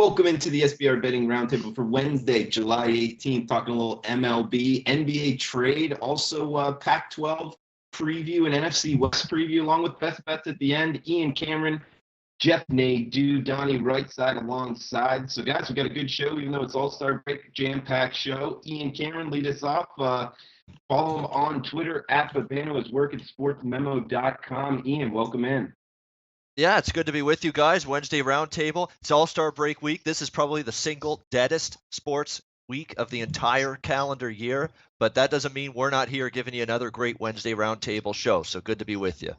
Welcome into the SBR Betting Roundtable for Wednesday, July 18th, talking a little MLB, NBA trade, also Pac-12 preview and NFC West preview, along with best bets at the end. Ian Cameron, Jeff Nadeau, Donnie Rightside alongside. So, guys, we got a good show, even though it's All-Star break, jam-packed show. Ian Cameron, lead us off. Follow him on Twitter at Babano, his work at sportsmemo.com. Ian, welcome in. Yeah, it's good to be with you guys. Wednesday Roundtable. It's All-Star break week. This is probably the single deadest sports week of the entire calendar year, but that doesn't mean we're not here giving you another great Wednesday Roundtable show. So good to be with you.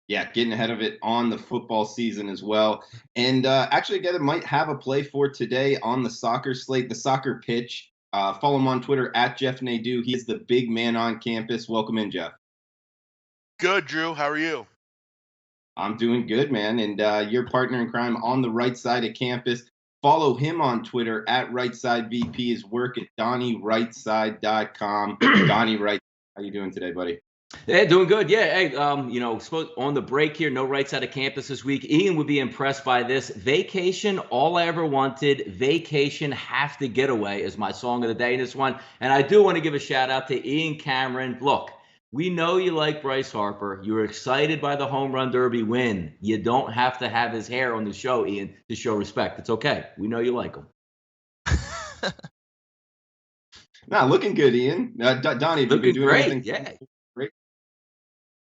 Yeah, getting ahead of it on the football season as well. And actually, again, might have a play for today on the soccer slate, the soccer pitch. Follow him on Twitter at Jeff Nadeau. He is the big man on campus. Welcome in, Jeff. Good, Drew. How are you? I'm doing good, man. And your partner in crime on the right side of campus. Follow him on Twitter at RightSideVP. His work at DonnieRightside.com. Donnie Right, how you doing today, buddy? Yeah, doing good. Yeah, hey, on the break here, no right side of campus this week. Ian would be impressed by this. Vacation, all I ever wanted. Vacation, have to get away is my song of the day in this one. And I do want to give a shout out to Ian Cameron. Look, we know you like Bryce Harper. You were excited by the home run derby win. You don't have to have his hair on the show, Ian, to show respect. It's okay. We know you like him. Looking good, Ian. Donnie, have you been doing anything? Yeah.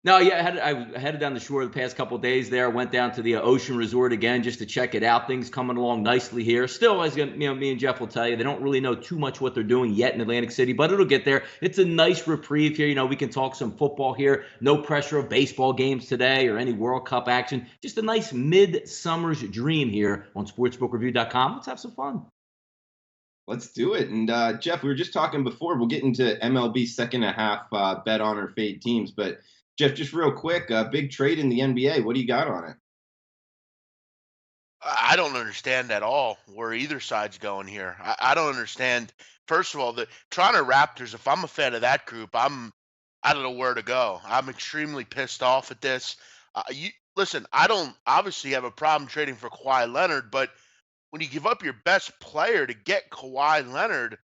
No, yeah, I headed down the shore the past couple of days there. Went down to the Ocean Resort again just to check it out. Things coming along nicely here. Still, as me and Jeff will tell you, they don't really know too much what they're doing yet in Atlantic City, but it'll get there. It's a nice reprieve here. We can talk some football here. No pressure of baseball games today or any World Cup action. Just a nice midsummer's dream here on sportsbookreview.com. Let's have some fun. Let's do it. And Jeff, we were just talking before. We'll get into MLB second and a half bet on or fade teams, but Jeff, just real quick, big trade in the NBA. What do you got on it? I don't understand at all where either side's going here. I don't understand. First of all, the Toronto Raptors, if I'm a fan of that group, I don't know where to go. I'm extremely pissed off at this. Listen, I don't obviously have a problem trading for Kawhi Leonard, but when you give up your best player to get Kawhi Leonard,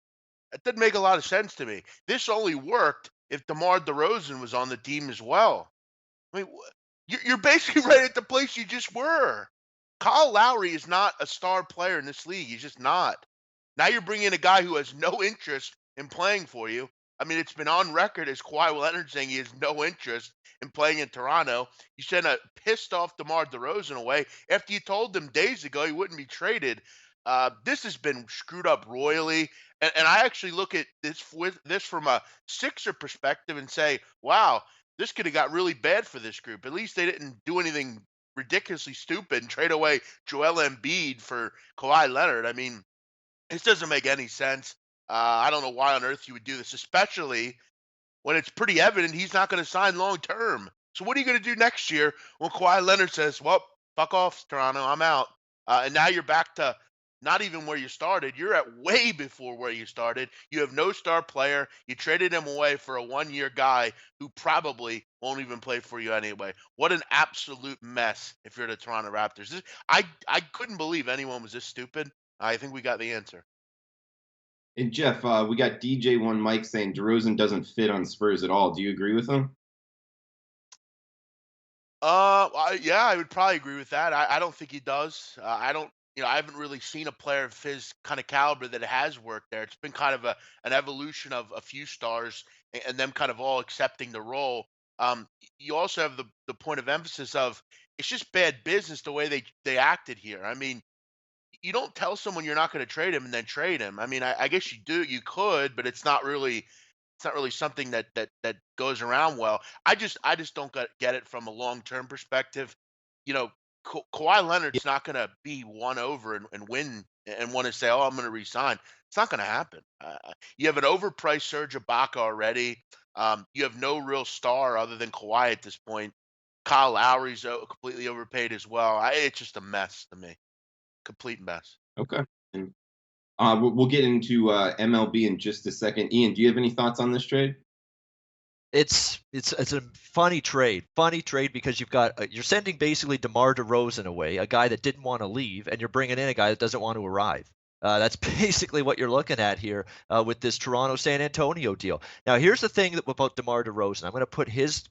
it didn't make a lot of sense to me. This only worked if DeMar DeRozan was on the team as well. I mean, you're basically right at the place you just were. Kyle Lowry is not a star player in this league. He's just not. Now you're bringing in a guy who has no interest in playing for you. I mean, it's been on record as Kawhi Leonard saying he has no interest in playing in Toronto. You sent a pissed off DeMar DeRozan away after you told him days ago he wouldn't be traded. This has been screwed up royally. And I actually look at this from a Sixer perspective and say, wow, this could have got really bad for this group. At least they didn't do anything ridiculously stupid and trade away Joel Embiid for Kawhi Leonard. I mean, this doesn't make any sense. I don't know why on earth you would do this, especially when it's pretty evident he's not going to sign long term. So what are you going to do next year when Kawhi Leonard says, well, fuck off, Toronto, I'm out. And now you're back to not even where you started. You're at way before where you started. You have no star player. You traded him away for a one-year guy who probably won't even play for you anyway. What an absolute mess if you're the Toronto Raptors. I couldn't believe anyone was this stupid. I think we got the answer. And Jeff, we got DJ1 Mike saying DeRozan doesn't fit on Spurs at all. Do you agree with him? Yeah, I would probably agree with that. I don't think he does. I haven't really seen a player of his kind of caliber that has worked there. It's been kind of an evolution of a few stars and them kind of all accepting the role. You also have the point of emphasis of it's just bad business the way they acted here. I mean, you don't tell someone you're not going to trade him and then trade him. I mean, I guess you could, but it's not really something that goes around well. I just don't get it from a long-term perspective. Kawhi Leonard's not going to be won over and win and want to say, oh, I'm going to resign. It's not going to happen. You have an overpriced Serge Ibaka already. You have no real star other than Kawhi at this point. Kyle Lowry's completely overpaid as well. It's just a mess to me. Complete mess. Okay. And, we'll get into MLB in just a second. Ian, do you have any thoughts on this trade? It's a funny trade because you're sending basically DeMar DeRozan away, a guy that didn't want to leave, and you're bringing in a guy that doesn't want to arrive. That's basically what you're looking at here with this Toronto-San Antonio deal. Now, here's the thing about DeMar DeRozan. I'm going to put his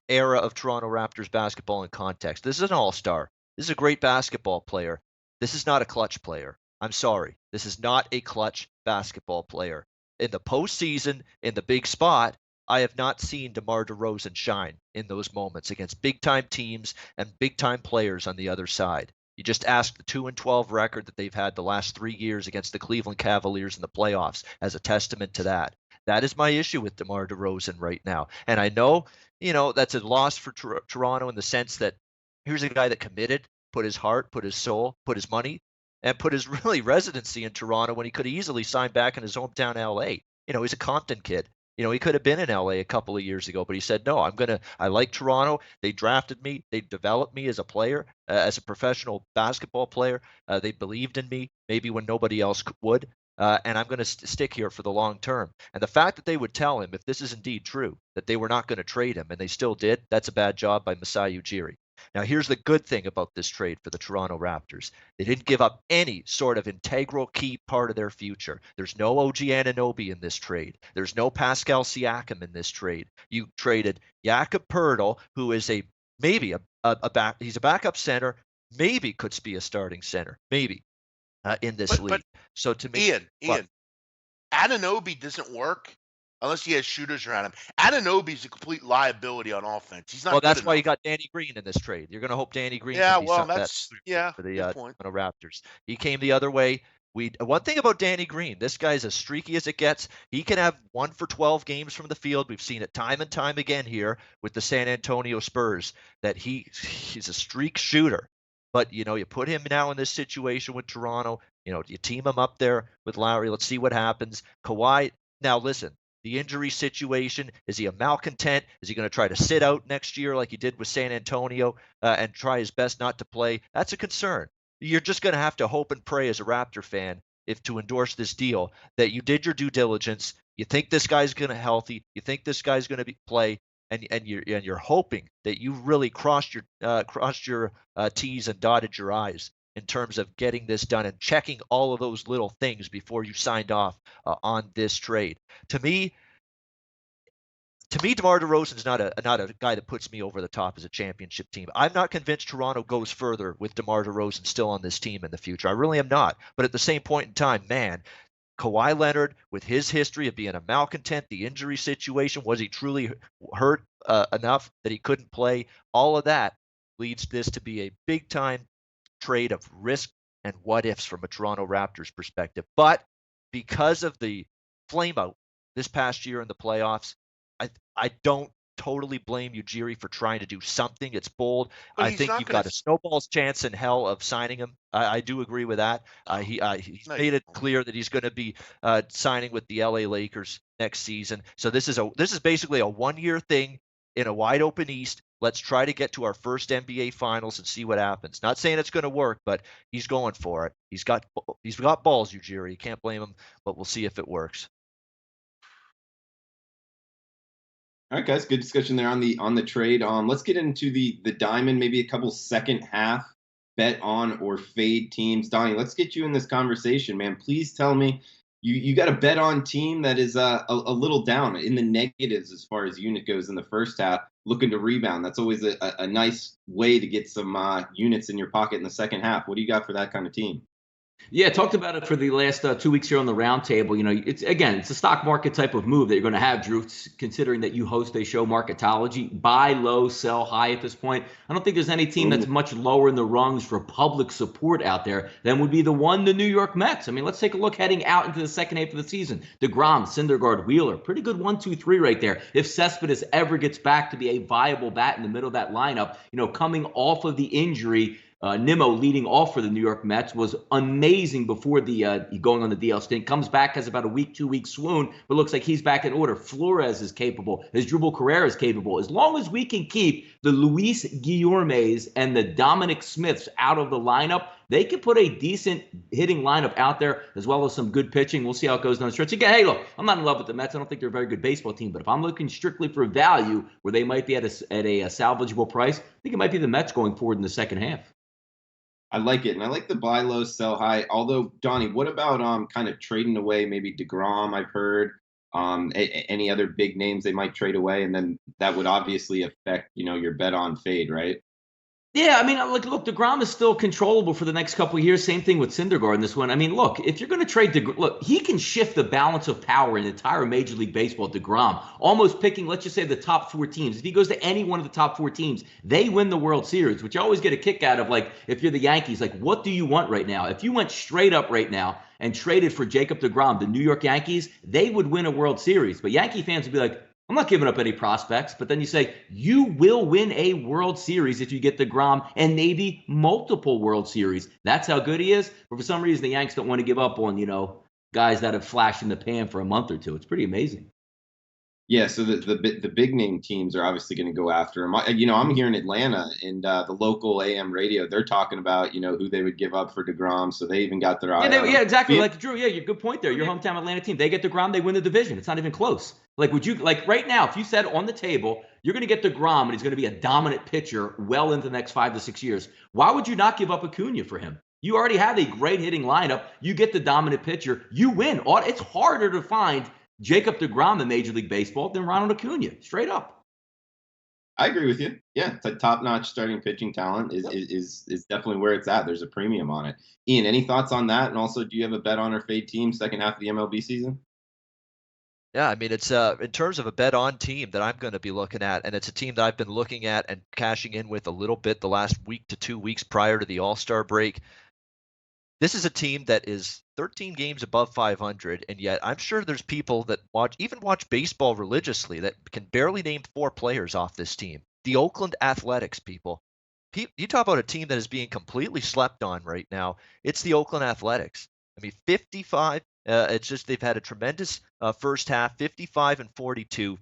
era of Toronto Raptors basketball in context. This is an all-star. This is a great basketball player. This is not a clutch player. I'm sorry. This is not a clutch basketball player. In the postseason, in the big spot, I have not seen DeMar DeRozan shine in those moments against big-time teams and big-time players on the other side. You just ask the 2-12 record that they've had the last 3 years against the Cleveland Cavaliers in the playoffs as a testament to that. That is my issue with DeMar DeRozan right now. And I know, that's a loss for Toronto in the sense that here's a guy that committed, put his heart, put his soul, put his money, and put his really residency in Toronto when he could have easily signed back in his hometown LA. He's a Compton kid. He could have been in LA a couple of years ago, but he said, no, I like Toronto. They drafted me. They developed me as a player, as a professional basketball player. They believed in me, maybe when nobody else would. And I'm going to stick here for the long term. And the fact that they would tell him, if this is indeed true, that they were not going to trade him, and they still did, that's a bad job by Masai Ujiri. Now, here's the good thing about this trade for the Toronto Raptors. They didn't give up any sort of integral key part of their future. There's no OG Anunoby in this trade. There's no Pascal Siakam in this trade. You traded Jakob Poeltl, who is maybe he's a backup center, maybe could be a starting center, maybe in this league. So to me, Ian, Anunoby doesn't work unless he has shooters around him. Anunoby's a complete liability on offense. He's not. Well, that's why you got Danny Green in this trade. You're going to hope Danny Green. Yeah, can be well, for the Toronto Raptors. He came the other way. One thing about Danny Green, this guy's as streaky as it gets. He can have 1 for 12 games from the field. We've seen it time and time again here with the San Antonio Spurs that he's a streak shooter. But you put him now in this situation with Toronto. You team him up there with Lowry. Let's see what happens. Kawhi. Now listen. The injury situation, is he a malcontent? Is he going to try to sit out next year like he did with San Antonio and try his best not to play? That's a concern. You're just going to have to hope and pray as a Raptor fan to endorse this deal that you did your due diligence. You think this guy's going to healthy. You think this guy's going to play, and you're hoping that you really crossed your T's and dotted your I's in terms of getting this done and checking all of those little things before you signed off on this trade. To me, DeMar DeRozan's not a guy that puts me over the top as a championship team. I'm not convinced Toronto goes further with DeMar DeRozan still on this team in the future. I really am not. But at the same point in time, man, Kawhi Leonard, with his history of being a malcontent, the injury situation, was he truly hurt enough that he couldn't play? All of that leads this to be a big-time trade of risk and what ifs from a Toronto Raptors perspective. But because of the flameout this past year in the playoffs, I don't totally blame Ujiri for trying to do something. It's bold. I think you've got a snowball's chance in hell of signing him. I do agree with that. He's made it clear that he's going to be signing with the LA Lakers next season. So this is basically a 1-year thing in a wide open East. Let's try to get to our first NBA Finals and see what happens. Not saying it's going to work, but he's going for it. He's got balls, Ujiri. You can't blame him, but we'll see if it works. All right, guys, good discussion there on the trade. Let's get into the diamond, maybe a couple second half bet on or fade teams. Donnie, let's get you in this conversation, man. Please tell me you got a bet on team that is a little down in the negatives as far as unit goes in the first half, looking to rebound. That's always a nice way to get some units in your pocket in the second half. What do you got for that kind of team? Yeah, talked about it for the last 2 weeks here on the roundtable. It's a stock market type of move that you're going to have, Drew, considering that you host a show, Marketology. Buy low, sell high at this point. I don't think there's any team that's much lower in the rungs for public support out there than would be the New York Mets. I mean, let's take a look heading out into the second half of the season. DeGrom, Syndergaard, Wheeler, pretty good 1, 2, 3 right there. If Cespedes ever gets back to be a viable bat in the middle of that lineup, coming off of the injury, Nimmo leading off for the New York Mets was amazing before the going on the DL stint. Comes back, has about a 2-week swoon, but looks like he's back in order. Flores is capable. Asdrubal Carrera is capable. As long as we can keep the Luis Guillormes and the Dominic Smiths out of the lineup, they could put a decent hitting lineup out there as well as some good pitching. We'll see how it goes down the stretch. Again, hey, look, I'm not in love with the Mets. I don't think they're a very good baseball team. But if I'm looking strictly for value where they might be at a salvageable price, I think it might be the Mets going forward in the second half. I like it, and I like the buy low, sell high. Although, Donnie, what about kind of trading away maybe DeGrom? I've heard any other big names they might trade away, and then that would obviously affect your bet on fade, right? Yeah, I mean, look, DeGrom is still controllable for the next couple of years. Same thing with Syndergaard in this one. I mean, look, if you're going to trade look, he can shift the balance of power in the entire Major League Baseball. DeGrom, almost picking, let's just say, the top 4 teams. If he goes to any one of the top 4 teams, they win the World Series, which I always get a kick out of. Like, if you're the Yankees, like, what do you want right now? If you went straight up right now and traded for Jacob DeGrom, the New York Yankees, they would win a World Series. But Yankee fans would be like, I'm not giving up any prospects. But then you say, you will win a World Series if you get DeGrom and maybe multiple World Series. That's how good he is. But for some reason, the Yanks don't want to give up on, guys that have flashed in the pan for a month or two. It's pretty amazing. Yeah, so the big name teams are obviously going to go after him. I'm here in Atlanta, and the local AM radio, they're talking about who they would give up for DeGrom. So they even got their eye. Yeah, exactly. Like Drew, yeah, you're good point there. Your hometown Atlanta team, they get DeGrom, they win the division. It's not even close. Would you right now, if you said on the table you're going to get DeGrom and he's going to be a dominant pitcher well into the next 5 to 6 years, why would you not give up Acuna for him? You already have a great hitting lineup. You get the dominant pitcher, you win. It's harder to find Jacob DeGrom in Major League Baseball than Ronald Acuna, straight up. I agree with you. Yeah, it's a top-notch starting pitching talent is definitely where it's at. There's a premium on it. Ian, any thoughts on that? And also, do you have a bet on or fade team second half of the MLB season? Yeah, I mean, it's in terms of a bet on team that I'm going to be looking at, and it's a team that I've been looking at and cashing in with a little bit the last week to 2 weeks prior to the All-Star break. This is a team that is 13 games above 500, and yet I'm sure there's people that watch baseball religiously that can barely name 4 players off this team. The Oakland Athletics, people. You talk about a team that is being completely slept on right now. It's the Oakland Athletics. I mean, 55. It's just they've had a tremendous first half, 55 and 42,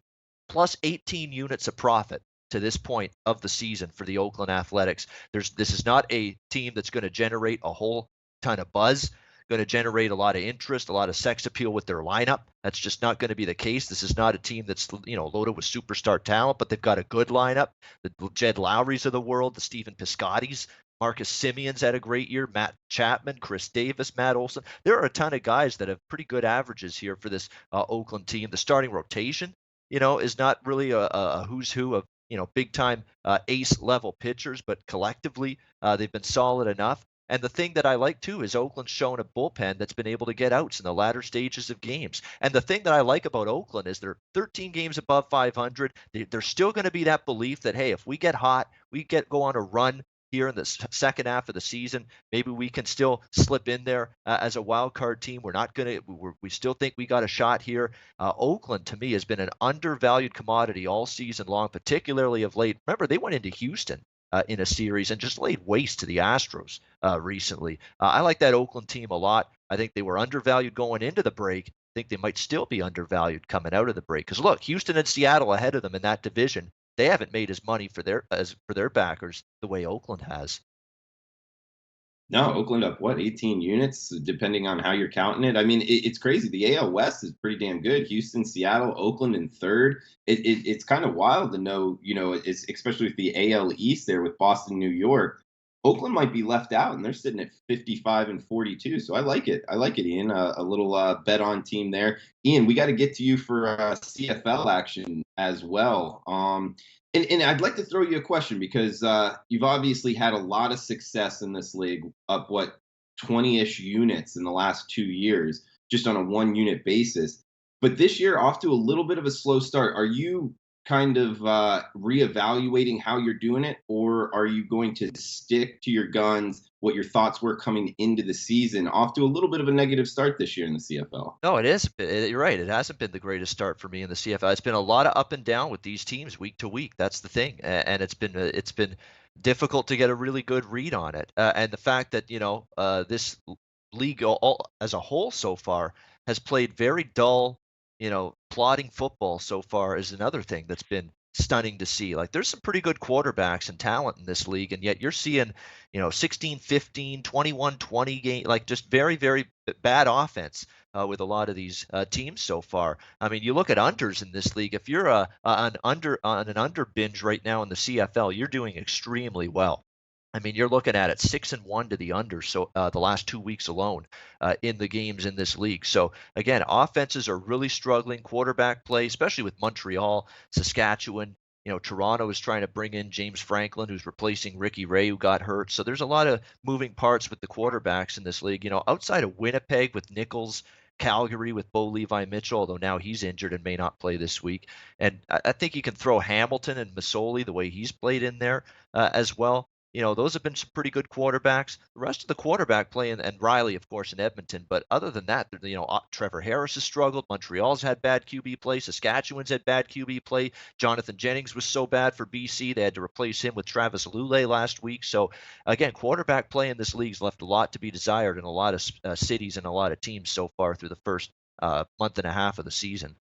plus 18 units of profit to this point of the season for the Oakland Athletics. This is not a team that's going to generate a whole ton of buzz, going to generate a lot of interest, a lot of sex appeal with their lineup. That's just not going to be the case. This is not a team that's loaded with superstar talent, but they've got a good lineup. The Jed Lowrys of the world, the Stephen Piscotty's, Marcus Simeon's had a great year, Matt Chapman, Chris Davis, Matt Olson. There are a ton of guys that have pretty good averages here for this Oakland team. The starting rotation, is not really a who's who of big time ace level pitchers, but collectively they've been solid enough. And the thing that I like too is Oakland's shown a bullpen that's been able to get outs in the latter stages of games. And the thing that I like about Oakland is they're 13 games above 500. There's still going to be that belief that, hey, if we get hot, we go on a run here in the second half of the season, maybe we can still slip in there as a wild card team. We're not going to. We still think we got a shot here. Oakland, to me, has been an undervalued commodity all season long, particularly of late. Remember, they went into Houston in a series and just laid waste to the Astros recently. I like that Oakland team a lot. I think they were undervalued going into the break. I think they might still be undervalued coming out of the break. Because look, Houston and Seattle ahead of them in that division. They haven't made as money for their backers the way Oakland has. No, Oakland up 18 units, depending on how you're counting it. I mean, it's crazy. The AL West is pretty damn good. Houston, Seattle, Oakland in third. It's kind of wild to know, it's especially with the AL East there with Boston, New York. Oakland might be left out, and they're sitting at 55 and 42. So I like it. Ian. A little bet on team there. Ian, we got to get to you for CFL action as well. And I'd like to throw you a question because you've obviously had a lot of success in this league, up 20-ish units in the last 2 years, just on a 1-unit basis. But this year, off to a little bit of a slow start. Are you kind of reevaluating how you're doing it, or are you going to stick to your guns, what your thoughts were coming into the season, off to a little bit of a negative start this year in the CFL? No, it is. You're right. It hasn't been the greatest start for me in the CFL. It's been a lot of up and down with these teams week to week. That's the thing. And it's been difficult to get a really good read on it. And the fact that, this league as a whole so far has played very dull, plodding football so far is another thing that's been stunning to see. Like, there's some pretty good quarterbacks and talent in this league, and yet you're seeing, 16-15, 21-20 game, like just very, very bad offense with a lot of these teams so far. I mean, you look at unders in this league. If you're on an under binge right now in the CFL, you're doing extremely well. I mean, you're looking at it 6-1 to the under. So the last 2 weeks alone in the games in this league. So again, offenses are really struggling. Quarterback play, especially with Montreal, Saskatchewan. Toronto is trying to bring in James Franklin, who's replacing Ricky Ray, who got hurt. So there's a lot of moving parts with the quarterbacks in this league. Outside of Winnipeg with Nichols, Calgary with Bo Levi Mitchell, although now he's injured and may not play this week. And I think you can throw Hamilton and Masoli the way he's played in there as well. Those have been some pretty good quarterbacks. The rest of the quarterback play, and Riley, of course, in Edmonton. But other than that, Trevor Harris has struggled. Montreal's had bad QB play. Saskatchewan's had bad QB play. Jonathan Jennings was so bad for BC, they had to replace him with Travis Lulay last week. So, again, quarterback play in this league's left a lot to be desired in a lot of cities and a lot of teams so far through the first month and a half of the season.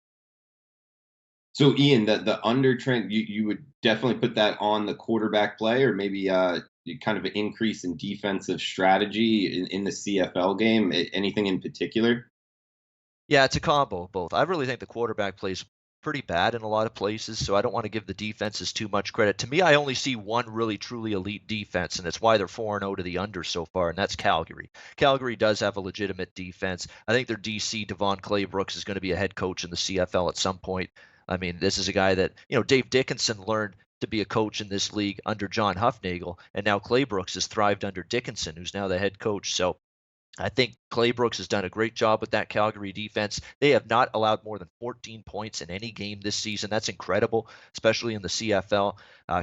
So, Ian, the under trend, you would definitely put that on the quarterback play, or maybe kind of an increase in defensive strategy in the CFL game. Anything in particular? Yeah, it's a combo of both. I really think the quarterback plays pretty bad in a lot of places, so I don't want to give the defenses too much credit. To me, I only see one really truly elite defense, and it's why they're 4-0 to the under so far, and that's Calgary. Calgary does have a legitimate defense. I think their DC, Devon Claybrooks, is going to be a head coach in the CFL at some point. I mean, this is a guy that, Dave Dickinson learned to be a coach in this league under John Huffnagel, and now Claybrooks has thrived under Dickinson, who's now the head coach. So I think Claybrooks has done a great job with that Calgary defense. They have not allowed more than 14 points in any game this season. That's incredible, especially in the CFL.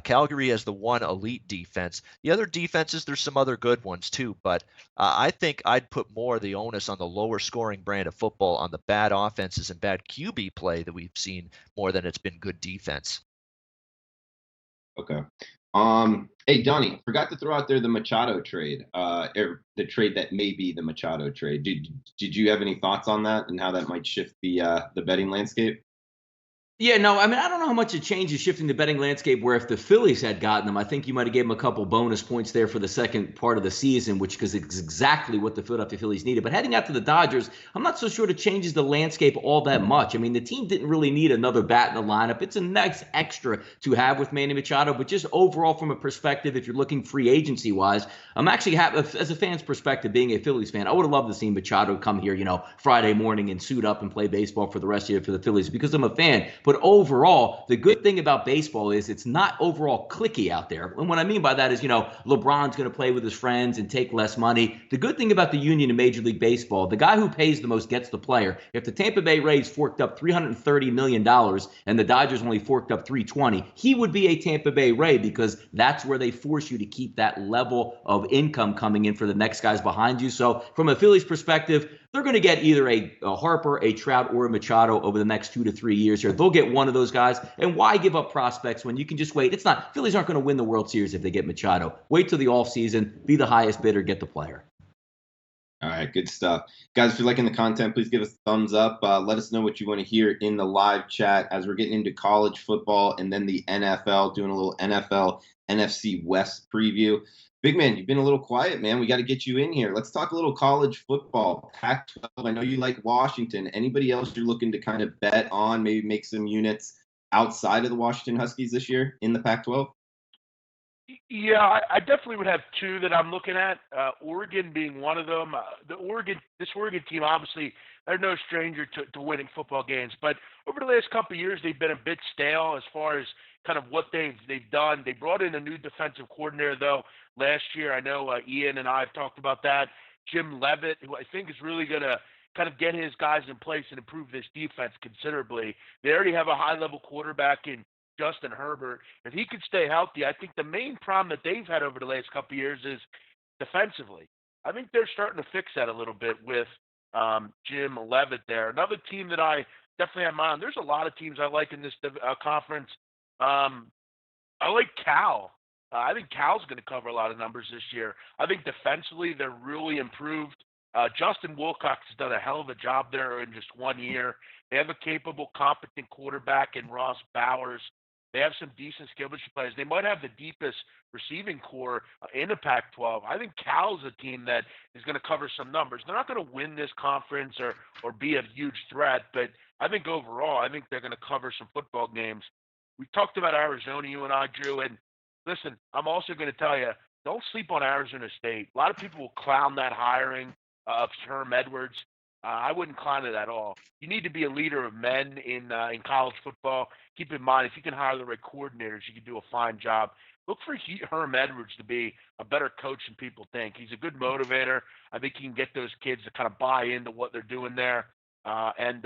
Calgary has the one elite defense. The other defenses, there's some other good ones too, but I think I'd put more of the onus on the lower scoring brand of football, on the bad offenses and bad QB play that we've seen, more than it's been good defense. Okay. Hey, Donnie, forgot to throw out there the Machado trade, or the trade that may be the Machado trade. Did you have any thoughts on that and how that might shift the betting landscape? Yeah, no, I mean, I don't know how much it changes shifting the betting landscape, where if the Phillies had gotten them, I think you might have gave them a couple bonus points there for the second part of the season, because it's exactly what the Philadelphia Phillies needed. But heading out to the Dodgers, I'm not so sure it changes the landscape all that much. I mean, the team didn't really need another bat in the lineup. It's a nice extra to have with Manny Machado, but just overall from a perspective, if you're looking free agency-wise, I'm actually happy, as a fan's perspective, being a Phillies fan, I would have loved to see Machado come here, Friday morning and suit up and play baseball for the rest of the year for the Phillies, because I'm a fan. But overall, the good thing about baseball is it's not overall cliquey out there. And what I mean by that is, LeBron's going to play with his friends and take less money. The good thing about the union in Major League Baseball, the guy who pays the most gets the player. If the Tampa Bay Rays forked up $330 million and the Dodgers only forked up $320, he would be a Tampa Bay Ray, because that's where they force you to keep that level of income coming in for the next guys behind you. So from a Phillies perspective, they're going to get either a Harper, a Trout, or a Machado over the next 2 to 3 years here. They'll get one of those guys. And why give up prospects when you can just wait? Phillies aren't going to win the World Series if they get Machado. Wait till the offseason, be the highest bidder, get the player. All right, good stuff. Guys, if you're liking the content, please give us a thumbs up. Let us know what you want to hear in the live chat as we're getting into college football and then the NFL, doing a little NFL NFC West preview. Big man, you've been a little quiet, man. We got to get you in here. Let's talk a little college football. Pac-12, I know you like Washington. Anybody else you're looking to kind of bet on, maybe make some units outside of the Washington Huskies this year in the Pac-12? Yeah, I definitely would have two that I'm looking at. Oregon being one of them. This Oregon team, obviously, they're no stranger to winning football games. But over the last couple of years, they've been a bit stale as far as kind of what they've done. They brought in a new defensive coordinator, though, last year. I know Ian and I have talked about that. Jim Leavitt, who I think is really going to kind of get his guys in place and improve this defense considerably. They already have a high-level quarterback in Justin Herbert. If he could stay healthy, I think the main problem that they've had over the last couple of years is defensively. I think they're starting to fix that a little bit with Jim Leavitt there. Another team that I definitely have in mind, there's a lot of teams I like in this conference. I like Cal. I think Cal's going to cover a lot of numbers this year. I think defensively they're really improved. Justin Wilcox has done a hell of a job there in just 1 year. They have a capable, competent quarterback in Ross Bowers. They have some decent skill position players. They might have the deepest receiving core in the Pac-12. I think Cal's a team that is going to cover some numbers. They're not going to win this conference or be a huge threat, but I think overall, I think they're going to cover some football games. We talked about Arizona, you and I, Drew, and listen, I'm also going to tell you, don't sleep on Arizona State. A lot of people will clown that hiring of Herm Edwards. I wouldn't clown it at all. You need to be a leader of men in college football. Keep in mind, if you can hire the right coordinators, you can do a fine job. Look for Herm Edwards to be a better coach than people think. He's a good motivator. I think he can get those kids to kind of buy into what they're doing there. And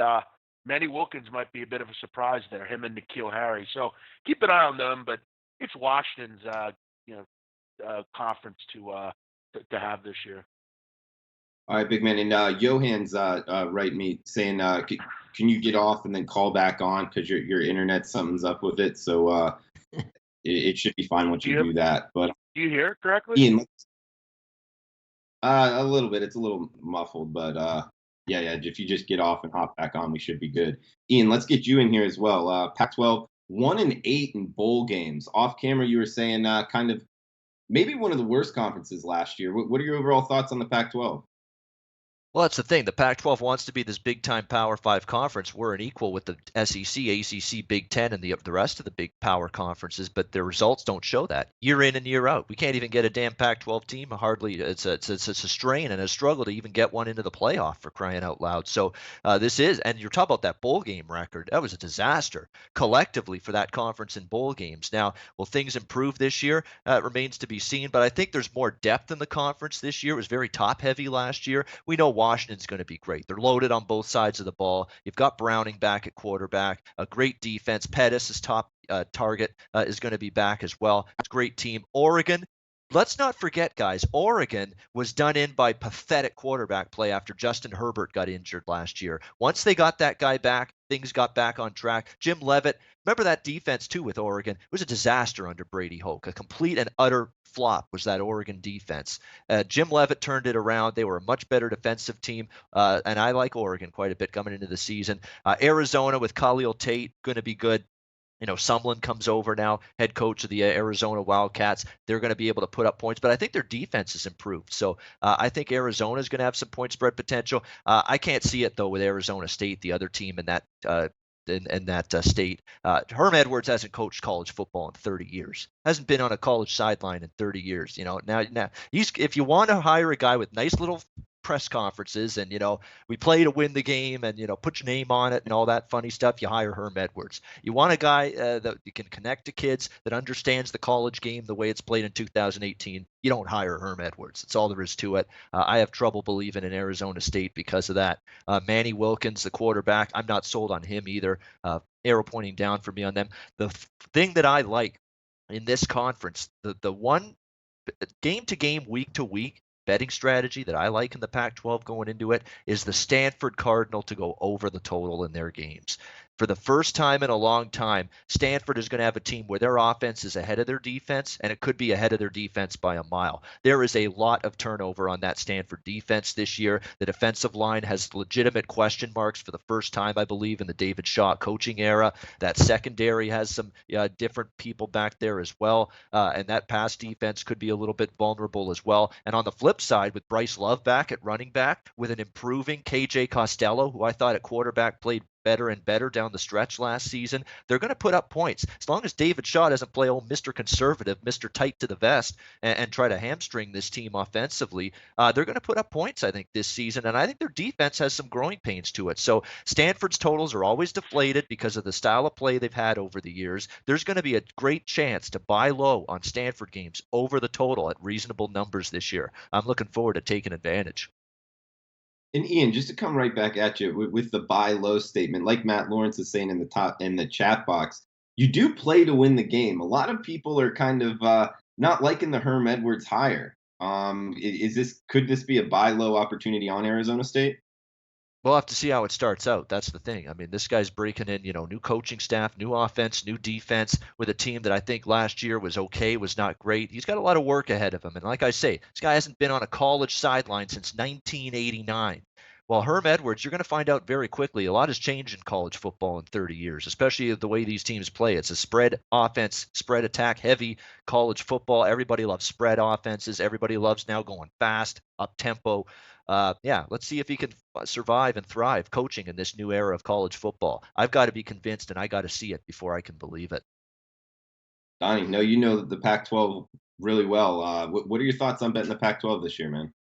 Manny Wilkins might be a bit of a surprise there, him and N'Keal Harry. So keep an eye on them. But it's Washington's conference to have this year. All right, big man. And Johan's writing me saying, can you get off and then call back on because your internet, something's up with it. So it should be fine once you do that. But do you hear it correctly? Ian, a little bit. It's a little muffled, but yeah. If you just get off and hop back on, we should be good. Ian, let's get you in here as well. Pac-12, 1-8 in bowl games. Off camera, you were saying kind of maybe one of the worst conferences last year. What are your overall thoughts on the Pac-12? Well, that's the thing. The Pac-12 wants to be this big-time Power 5 conference. We're an equal with the SEC, ACC, Big Ten, and the rest of the big power conferences, but their results don't show that year in and year out. We can't even get a damn Pac-12 team. Hardly. It's a strain and a struggle to even get one into the playoff, for crying out loud. So this is, and you're talking about that bowl game record. That was a disaster collectively for that conference in bowl games. Now, will things improve this year? It remains to be seen, but I think there's more depth in the conference this year. It was very top-heavy last year. We know Washington's going to be great. They're loaded on both sides of the ball. You've got Browning back at quarterback, a great defense. Pettis' top target is going to be back as well. It's a great team. Oregon, let's not forget, guys, Oregon was done in by pathetic quarterback play after Justin Herbert got injured last year. Once they got that guy back, things got back on track. Jim Leavitt, remember that defense too with Oregon? It was a disaster under Brady Hoke. A complete and utter flop was that Oregon defense. Jim Leavitt turned it around. They were a much better defensive team, and I like Oregon quite a bit coming into the season. Arizona with Khalil Tate, going to be good. You know, Sumlin comes over now, head coach of the Arizona Wildcats. They're going to be able to put up points, but I think their defense has improved. So I think Arizona is going to have some point spread potential. I can't see it, though, with Arizona State, the other team in that state. Herm Edwards hasn't coached college football in 30 years. Hasn't been on a college sideline in 30 years. You know, now if you want to hire a guy with nice little press conferences and, you know, we play to win the game and, you know, put your name on it and all that funny stuff, you hire Herm Edwards. You want a guy that you can connect to kids, that understands the college game the way it's played in 2018. You don't hire Herm Edwards. That's all there is to it. I have trouble believing in Arizona State because of that. Manny Wilkins, the quarterback, I'm not sold on him either. Arrow pointing down for me on them. The thing that I like in this conference, the one game to game, week to week betting strategy that I like in the Pac-12 going into it is the Stanford Cardinal to go over the total in their games. For the first time in a long time, Stanford is going to have a team where their offense is ahead of their defense, and it could be ahead of their defense by a mile. There is a lot of turnover on that Stanford defense this year. The defensive line has legitimate question marks for the first time, I believe, in the David Shaw coaching era. That secondary has some different people back there as well, and that pass defense could be a little bit vulnerable as well. And on the flip side, with Bryce Love back at running back, with an improving KJ Costello, who I thought at quarterback played better and better down the stretch last season, they're going to put up points. As long as David Shaw doesn't play old Mr. Conservative, Mr. Tight to the vest, and try to hamstring this team offensively, they're going to put up points, I think, this season. And I think their defense has some growing pains to it. So Stanford's totals are always deflated because of the style of play they've had over the years. There's going to be a great chance to buy low on Stanford games over the total at reasonable numbers this year. I'm looking forward to taking advantage. And Ian, just to come right back at you with the buy low statement, like Matt Lawrence is saying in the chat box, you do play to win the game. A lot of people are kind of not liking the Herm Edwards hire. Could this be a buy low opportunity on Arizona State? We'll have to see how it starts out. That's the thing. I mean, this guy's breaking in, new coaching staff, new offense, new defense with a team that I think last year was okay, was not great. He's got a lot of work ahead of him. And like I say, this guy hasn't been on a college sideline since 1989. Well, Herm Edwards, you're going to find out very quickly. A lot has changed in college football in 30 years, especially the way these teams play. It's a spread offense, spread attack heavy college football. Everybody loves spread offenses. Everybody loves now going fast, up tempo. Yeah, let's see if he can survive and thrive coaching in this new era of college football. I've got to be convinced, and I got to see it before I can believe it. Donnie, no, you know the Pac-12 really well. What are your thoughts on betting the Pac-12 this year, man?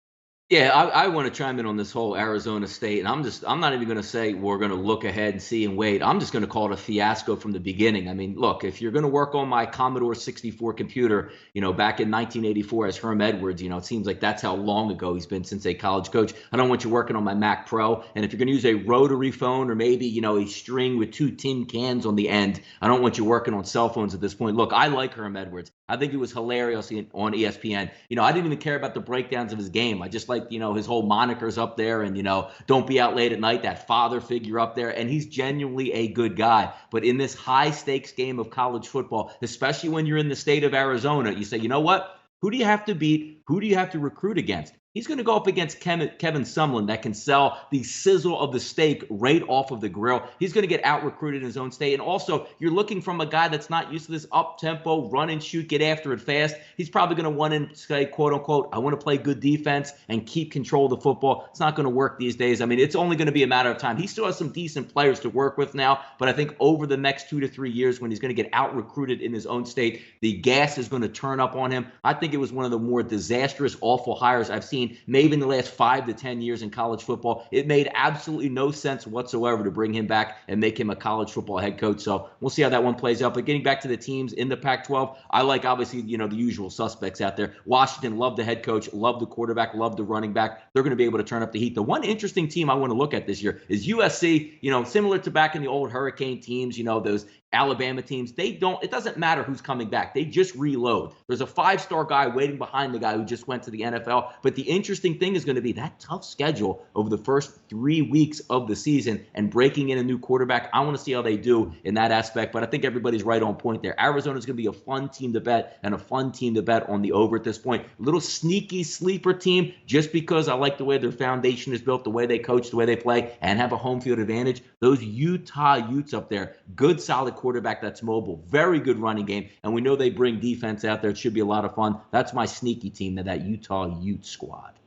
Yeah, I want to chime in on this whole Arizona State, and I'm not even going to say we're going to look ahead and see and wait. I'm just going to call it a fiasco from the beginning. I mean, look, if you're going to work on my Commodore 64 computer, back in 1984 as Herm Edwards, it seems like that's how long ago he's been since a college coach. I don't want you working on my Mac Pro, and if you're going to use a rotary phone or maybe, a string with 2 tin cans on the end, I don't want you working on cell phones at this point. Look, I like Herm Edwards. I think it was hilarious on ESPN. I didn't even care about the breakdowns of his game. I just like, his whole monikers up there and, don't be out late at night, that father figure up there. And he's genuinely a good guy. But in this high stakes game of college football, especially when you're in the state of Arizona, you say, you know what? Who do you have to beat? Who do you have to recruit against? He's going to go up against Kevin Sumlin that can sell the sizzle of the steak right off of the grill. He's going to get out-recruited in his own state. And also, you're looking from a guy that's not used to this up-tempo, run and shoot, get after it fast. He's probably going to want to say, quote-unquote, I want to play good defense and keep control of the football. It's not going to work these days. I mean, it's only going to be a matter of time. He still has some decent players to work with now, but I think over the next 2 to 3 years when he's going to get out-recruited in his own state, the gas is going to turn up on him. I think it was one of the more disastrous, awful hires I've seen maybe in the last 5 to 10 years in college football. It made absolutely no sense whatsoever to bring him back and make him a college football head coach. So we'll see how that one plays out. But getting back to the teams in the Pac-12, I like obviously, the usual suspects out there. Washington, love the head coach, love the quarterback, love the running back. They're going to be able to turn up the heat. The one interesting team I want to look at this year is USC, similar to back in the old Hurricane teams, those Alabama teams. It doesn't matter who's coming back. They just reload. There's a 5-star guy waiting behind the guy who just went to the NFL. But the interesting thing is going to be that tough schedule over the first 3 weeks of the season and breaking in a new quarterback. I want to see how they do in that aspect, but I think everybody's right on point there. Arizona's going to be a fun team to bet and a fun team to bet on the over at this point. A little sneaky sleeper team just because I like the way their foundation is built, the way they coach, the way they play, and have a home field advantage. Those Utah Utes up there, good solid quarterback that's mobile, very good running game, and we know they bring defense out there. It should be a lot of fun. That's my sneaky team, that Utah Ute squad.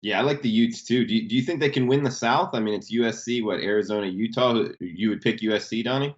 Yeah, I like the Utes too. Do you think they can win the South? I mean, it's USC, Arizona, Utah. You would pick USC, Donnie?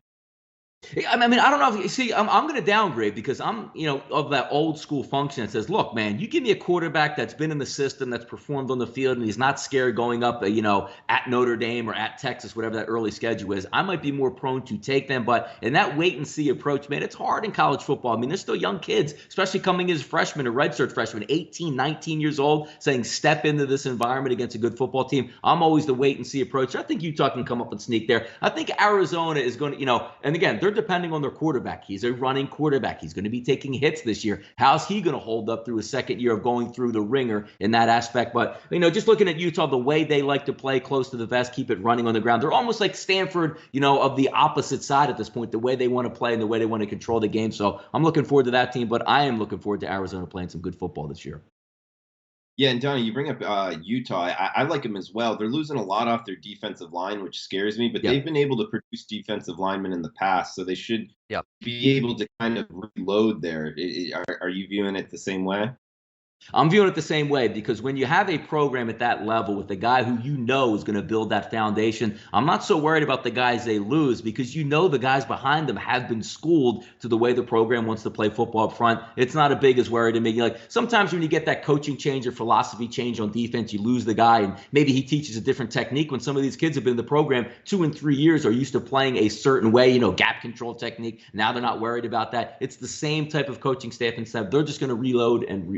I mean, I don't know if you see, I'm going to downgrade because I'm, of that old school function that says, look, man, you give me a quarterback that's been in the system, that's performed on the field, and he's not scared going up, at Notre Dame or at Texas, whatever that early schedule is. I might be more prone to take them. But in that wait and see approach, man, it's hard in college football. I mean, they're still young kids, especially coming as freshmen or redshirt freshmen, 18, 19 years old, saying step into this environment against a good football team. I'm always the wait and see approach. I think Utah can come up and sneak there. I think Arizona is going to, and again, they're depending on their quarterback. He's a running quarterback. He's going to be taking hits this year. How's he going to hold up through his second year of going through the ringer in that aspect? But, just looking at Utah, the way they like to play close to the vest, keep it running on the ground. They're almost like Stanford, of the opposite side at this point, the way they want to play and the way they want to control the game. So I'm looking forward to that team, but I am looking forward to Arizona playing some good football this year. Yeah, and Donnie, you bring up Utah. I like them as well. They're losing a lot off their defensive line, which scares me, but they've been able to produce defensive linemen in the past, so they should be able to kind of reload there. Are you viewing it the same way? I'm viewing it the same way because when you have a program at that level with a guy who is going to build that foundation, I'm not so worried about the guys they lose because the guys behind them have been schooled to the way the program wants to play football up front. It's not a big as worry to me. Like sometimes when you get that coaching change or philosophy change on defense, you lose the guy and maybe he teaches a different technique when some of these kids have been in the program 2 and 3 years, are used to playing a certain way, gap control technique. Now they're not worried about that. It's the same type of coaching staff and stuff. They're just going to reload and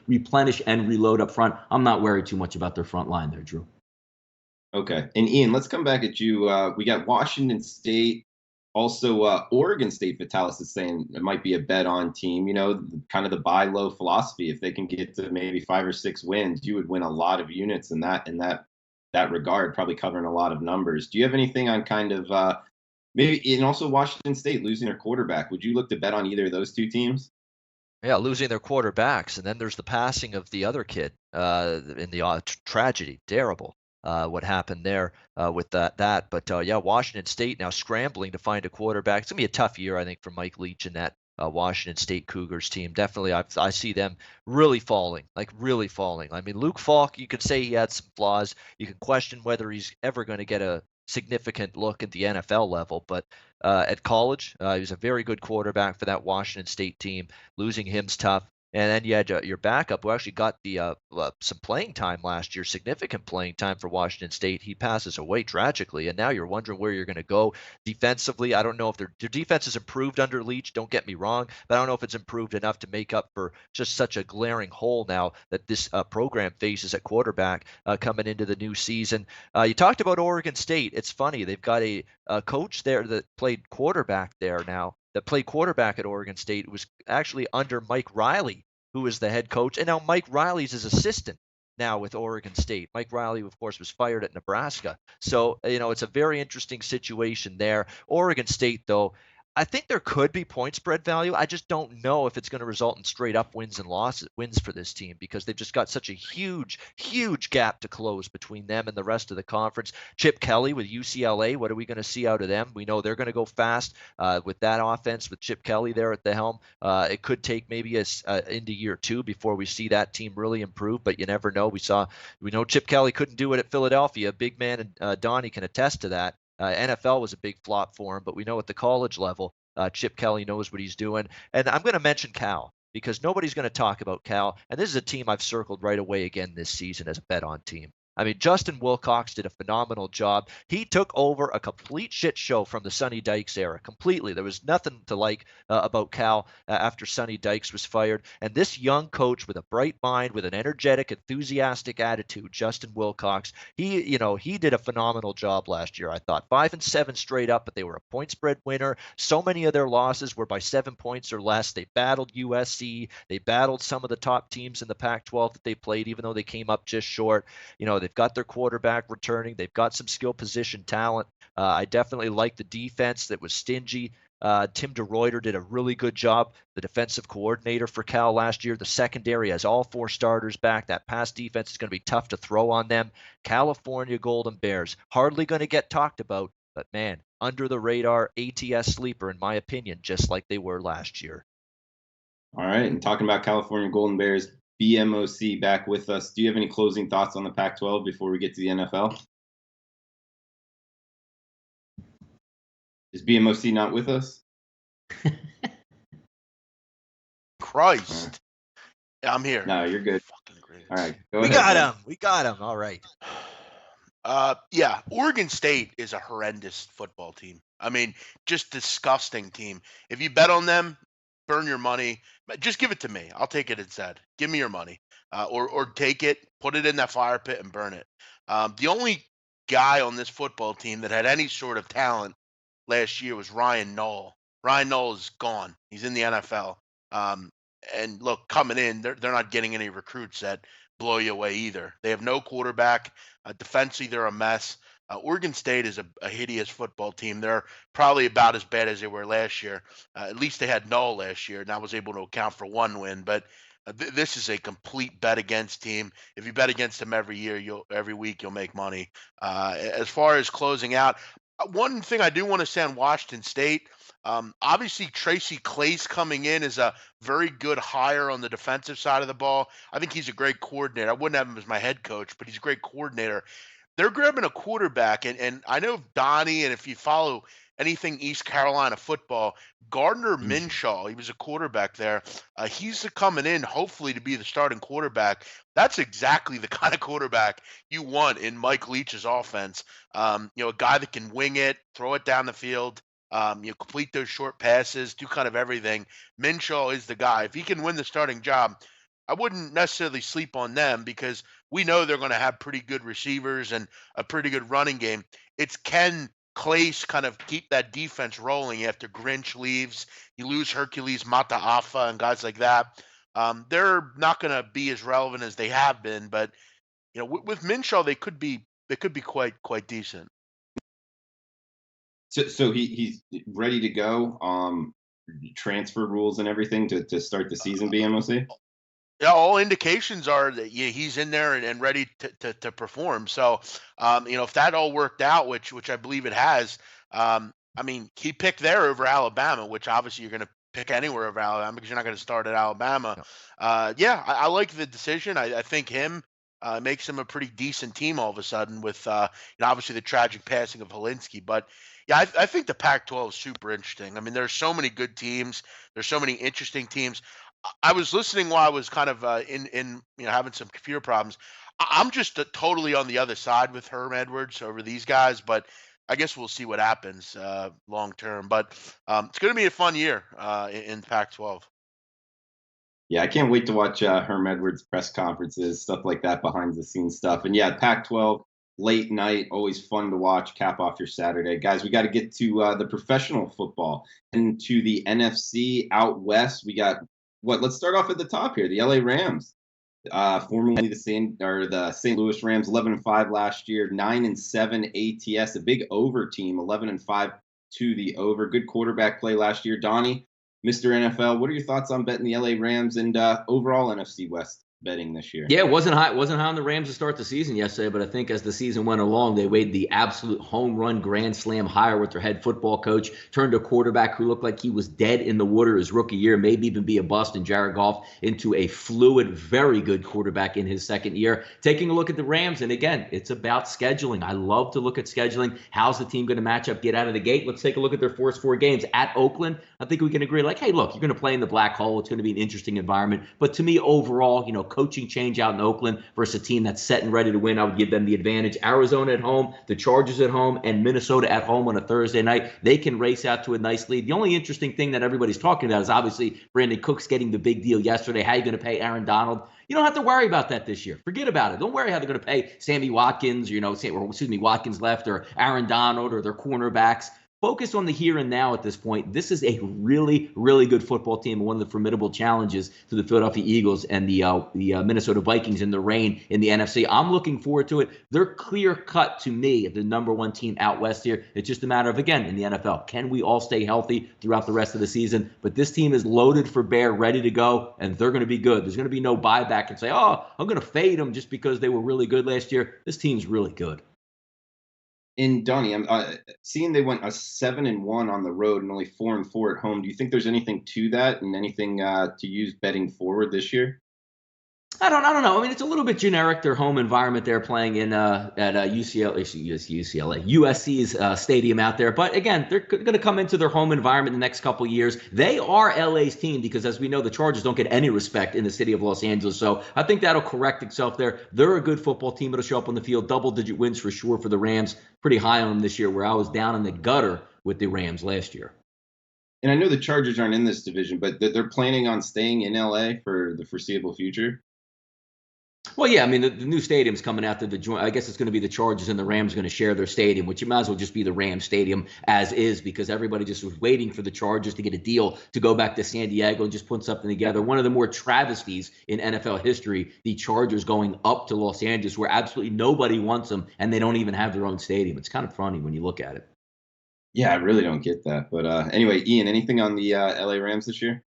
replenish and reload up front. I'm not worried too much about their front line there, Drew. Okay. And Ian, let's come back at you. We got Washington State. Also, Oregon State, Vitalis is saying it might be a bet on team, kind of the buy low philosophy. If they can get to maybe 5 or 6 wins, you would win a lot of units in that regard, probably covering a lot of numbers. Do you have anything on kind of maybe, and also Washington State losing their quarterback? Would you look to bet on either of those two teams? Yeah, losing their quarterbacks, and then there's the passing of the other kid in the tragedy. Terrible. what happened there with that. But yeah, Washington State now scrambling to find a quarterback. It's gonna be a tough year, I think, for Mike Leach and that Washington State Cougars team. Definitely, I see them really falling, like really falling. I mean, Luke Falk, you could say he had some flaws. You can question whether he's ever going to get a significant look at the NFL level, but at college, he was a very good quarterback for that Washington State team. Losing him's tough. And then you had your backup, who actually got the some playing time last year, significant playing time for Washington State. He passes away tragically, and now you're wondering where you're going to go defensively. I don't know if their defense has improved under Leach. Don't get me wrong, but I don't know if it's improved enough to make up for just such a glaring hole now that this program faces at quarterback coming into the new season. You talked about Oregon State. It's funny, they've got a coach there that played quarterback there now. That played quarterback at Oregon State. It was actually under Mike Riley, who is the head coach. And now Mike Riley's his assistant now with Oregon State. Mike Riley, of course, was fired at Nebraska. So, it's a very interesting situation there. Oregon State, though, I think there could be point spread value. I just don't know if it's going to result in straight up wins for this team, because they've just got such a huge, huge gap to close between them and the rest of the conference. Chip Kelly with UCLA, what are we going to see out of them? We know they're going to go fast with that offense with Chip Kelly there at the helm. It could take maybe into year 2 before we see that team really improve, but you never know. We know Chip Kelly couldn't do it at Philadelphia. Big man and Donnie can attest to that. NFL was a big flop for him, but we know at the college level, Chip Kelly knows what he's doing. And I'm going to mention Cal, because nobody's going to talk about Cal. And this is a team I've circled right away again this season as a bet on team. I mean, Justin Wilcox did a phenomenal job. He took over a complete shit show from the Sonny Dykes era, completely. There was nothing to like about Cal after Sonny Dykes was fired. And this young coach with a bright mind, with an energetic, enthusiastic attitude, Justin Wilcox, he did a phenomenal job last year, I thought. 5-7 straight up, but they were a point spread winner. So many of their losses were by 7 points or less. They battled USC. They battled some of the top teams in the Pac-12 that they played, even though they came up just short. They've got their quarterback returning. They've got some skill position talent. I definitely like the defense that was stingy. Tim DeRuyter did a really good job, the defensive coordinator for Cal last year. The secondary has all 4 starters back. That pass defense is going to be tough to throw on them. California Golden Bears, hardly going to get talked about, but man, under the radar ATS sleeper, in my opinion, just like they were last year. All right, and talking about California Golden Bears, BMOC back with us. Do you have any closing thoughts on the Pac-12 before we get to the NFL? Is BMOC not with us? Christ. Yeah, I'm here. No, you're good. Fucking great. All right, go ahead. We got him. All right. Yeah, Oregon State is a horrendous football team. I mean, just disgusting team. If you bet on them, burn your money. Just give it to me. I'll take it instead. Give me your money, or take it, put it in that fire pit, and burn it. The only guy on this football team that had any sort of talent last year was Ryan Knoll. Ryan Knoll is gone. He's in the NFL. And look, coming in, they're not getting any recruits that blow you away either. They have no quarterback. Defensively, they're a mess. Oregon State is a hideous football team. They're probably about as bad as they were last year. At least they had Knoll last year, and that was able to account for 1 win. But this is a complete bet against team. If you bet against them every week, you'll make money. As far as closing out, one thing I do want to say on Washington State, obviously Tracy Claeys coming in is a very good hire on the defensive side of the ball. I think he's a great coordinator. I wouldn't have him as my head coach, but he's a great coordinator. They're grabbing a quarterback, and I know Donnie, and if you follow anything East Carolina football, Gardner Minshew, he was a quarterback there. He's coming in hopefully to be the starting quarterback. That's exactly the kind of quarterback you want in Mike Leach's offense. A guy that can wing it, throw it down the field, complete those short passes, do kind of everything. Minshew is the guy. If he can win the starting job, I wouldn't necessarily sleep on them, because we know they're going to have pretty good receivers and a pretty good running game. It's can Claeys kind of keep that defense rolling after Grinch leaves. You lose Hercules Mataafa and guys like that. They're not going to be as relevant as they have been, but with Minshew, they could be quite decent. So he's ready to go. Transfer rules and everything to start the season. BMOC. Yeah, all indications are that he's in there and ready to perform. So, if that all worked out, which I believe it has, I mean, he picked there over Alabama, which obviously you're going to pick anywhere over Alabama because you're not going to start at Alabama. No. Yeah, I like the decision. I think him makes him a pretty decent team all of a sudden with, obviously the tragic passing of Helinski. But yeah, I think the Pac-12 is super interesting. I mean, there's so many good teams. There's so many interesting teams. I was listening while I was kind of in having some computer problems. I'm just totally on the other side with Herm Edwards over these guys, but I guess we'll see what happens long term. But it's going to be a fun year in Pac-12. Yeah, I can't wait to watch Herm Edwards press conferences, stuff like that, behind the scenes stuff. And yeah, Pac-12 late night, always fun to watch. Cap off your Saturday, guys. We got to get to the professional football and to the NFC out west. We got let's start off at the top here. The LA Rams, formerly the St. Louis Rams, 11-5 last year, 9-7 ATS, a big over team, 11-5 to the over. Good quarterback play last year. Donnie, Mr. NFL, what are your thoughts on betting the LA Rams and overall NFC West betting this year? Yeah, it wasn't high on the Rams to start the season yesterday, but I think as the season went along, they weighed the absolute home run grand slam higher with their head football coach, turned a quarterback who looked like he was dead in the water his rookie year, maybe even be a bust, and Jared Goff into a fluid, very good quarterback in his second year. Taking a look at the Rams, and again, it's about scheduling. I love to look at scheduling. How's the team going to match up, get out of the gate? Let's take a look at their first 4 games. At Oakland, I think we can agree, like, hey, look, you're going to play in the black hole. It's going to be an interesting environment. But to me, overall, coaching change out in Oakland versus a team that's set and ready to win, I would give them the advantage. Arizona at home, the Chargers at home, and Minnesota at home on a Thursday night. They can race out to a nice lead. The only interesting thing that everybody's talking about is obviously Brandon Cooks getting the big deal yesterday. How are you going to pay Aaron Donald? You don't have to worry about that this year. Forget about it. Don't worry how they're going to pay Sammy Watkins, Watkins left, or Aaron Donald, or their cornerbacks. Focus on the here and now at this point. This is a really, really good football team, and one of the formidable challenges to the Philadelphia Eagles and the Minnesota Vikings in the reign in the NFC. I'm looking forward to it. They're clear cut to me, the number 1 team out west here. It's just a matter of, again, in the NFL, can we all stay healthy throughout the rest of the season? But this team is loaded for bear, ready to go, and they're going to be good. There's going to be no buyback and say, oh, I'm going to fade them just because they were really good last year. This team's really good. And Donnie, I'm seeing they went a 7-1 on the road and only 4-4 at home. Do you think there's anything to that and anything to use betting forward this year? I don't know. I mean, it's a little bit generic, their home environment they're playing in at USC's stadium out there. But again, they're going to come into their home environment in the next couple of years. They are LA's team because, as we know, the Chargers don't get any respect in the city of Los Angeles. So I think that'll correct itself there. They're a good football team. It'll show up on the field. Double-digit wins for sure for the Rams. Pretty high on them this year, where I was down in the gutter with the Rams last year. And I know the Chargers aren't in this division, but they're planning on staying in LA for the foreseeable future. Well, yeah, I mean, the new stadium's coming out to the joint. I guess it's going to be the Chargers and the Rams going to share their stadium, which you might as well just be the Rams stadium as is, because everybody just was waiting for the Chargers to get a deal to go back to San Diego and just put something together. One of the more travesties in NFL history, the Chargers going up to Los Angeles where absolutely nobody wants them and they don't even have their own stadium. It's kind of funny when you look at it. Yeah, I really don't get that. But anyway, Ian, anything on the LA Rams this year?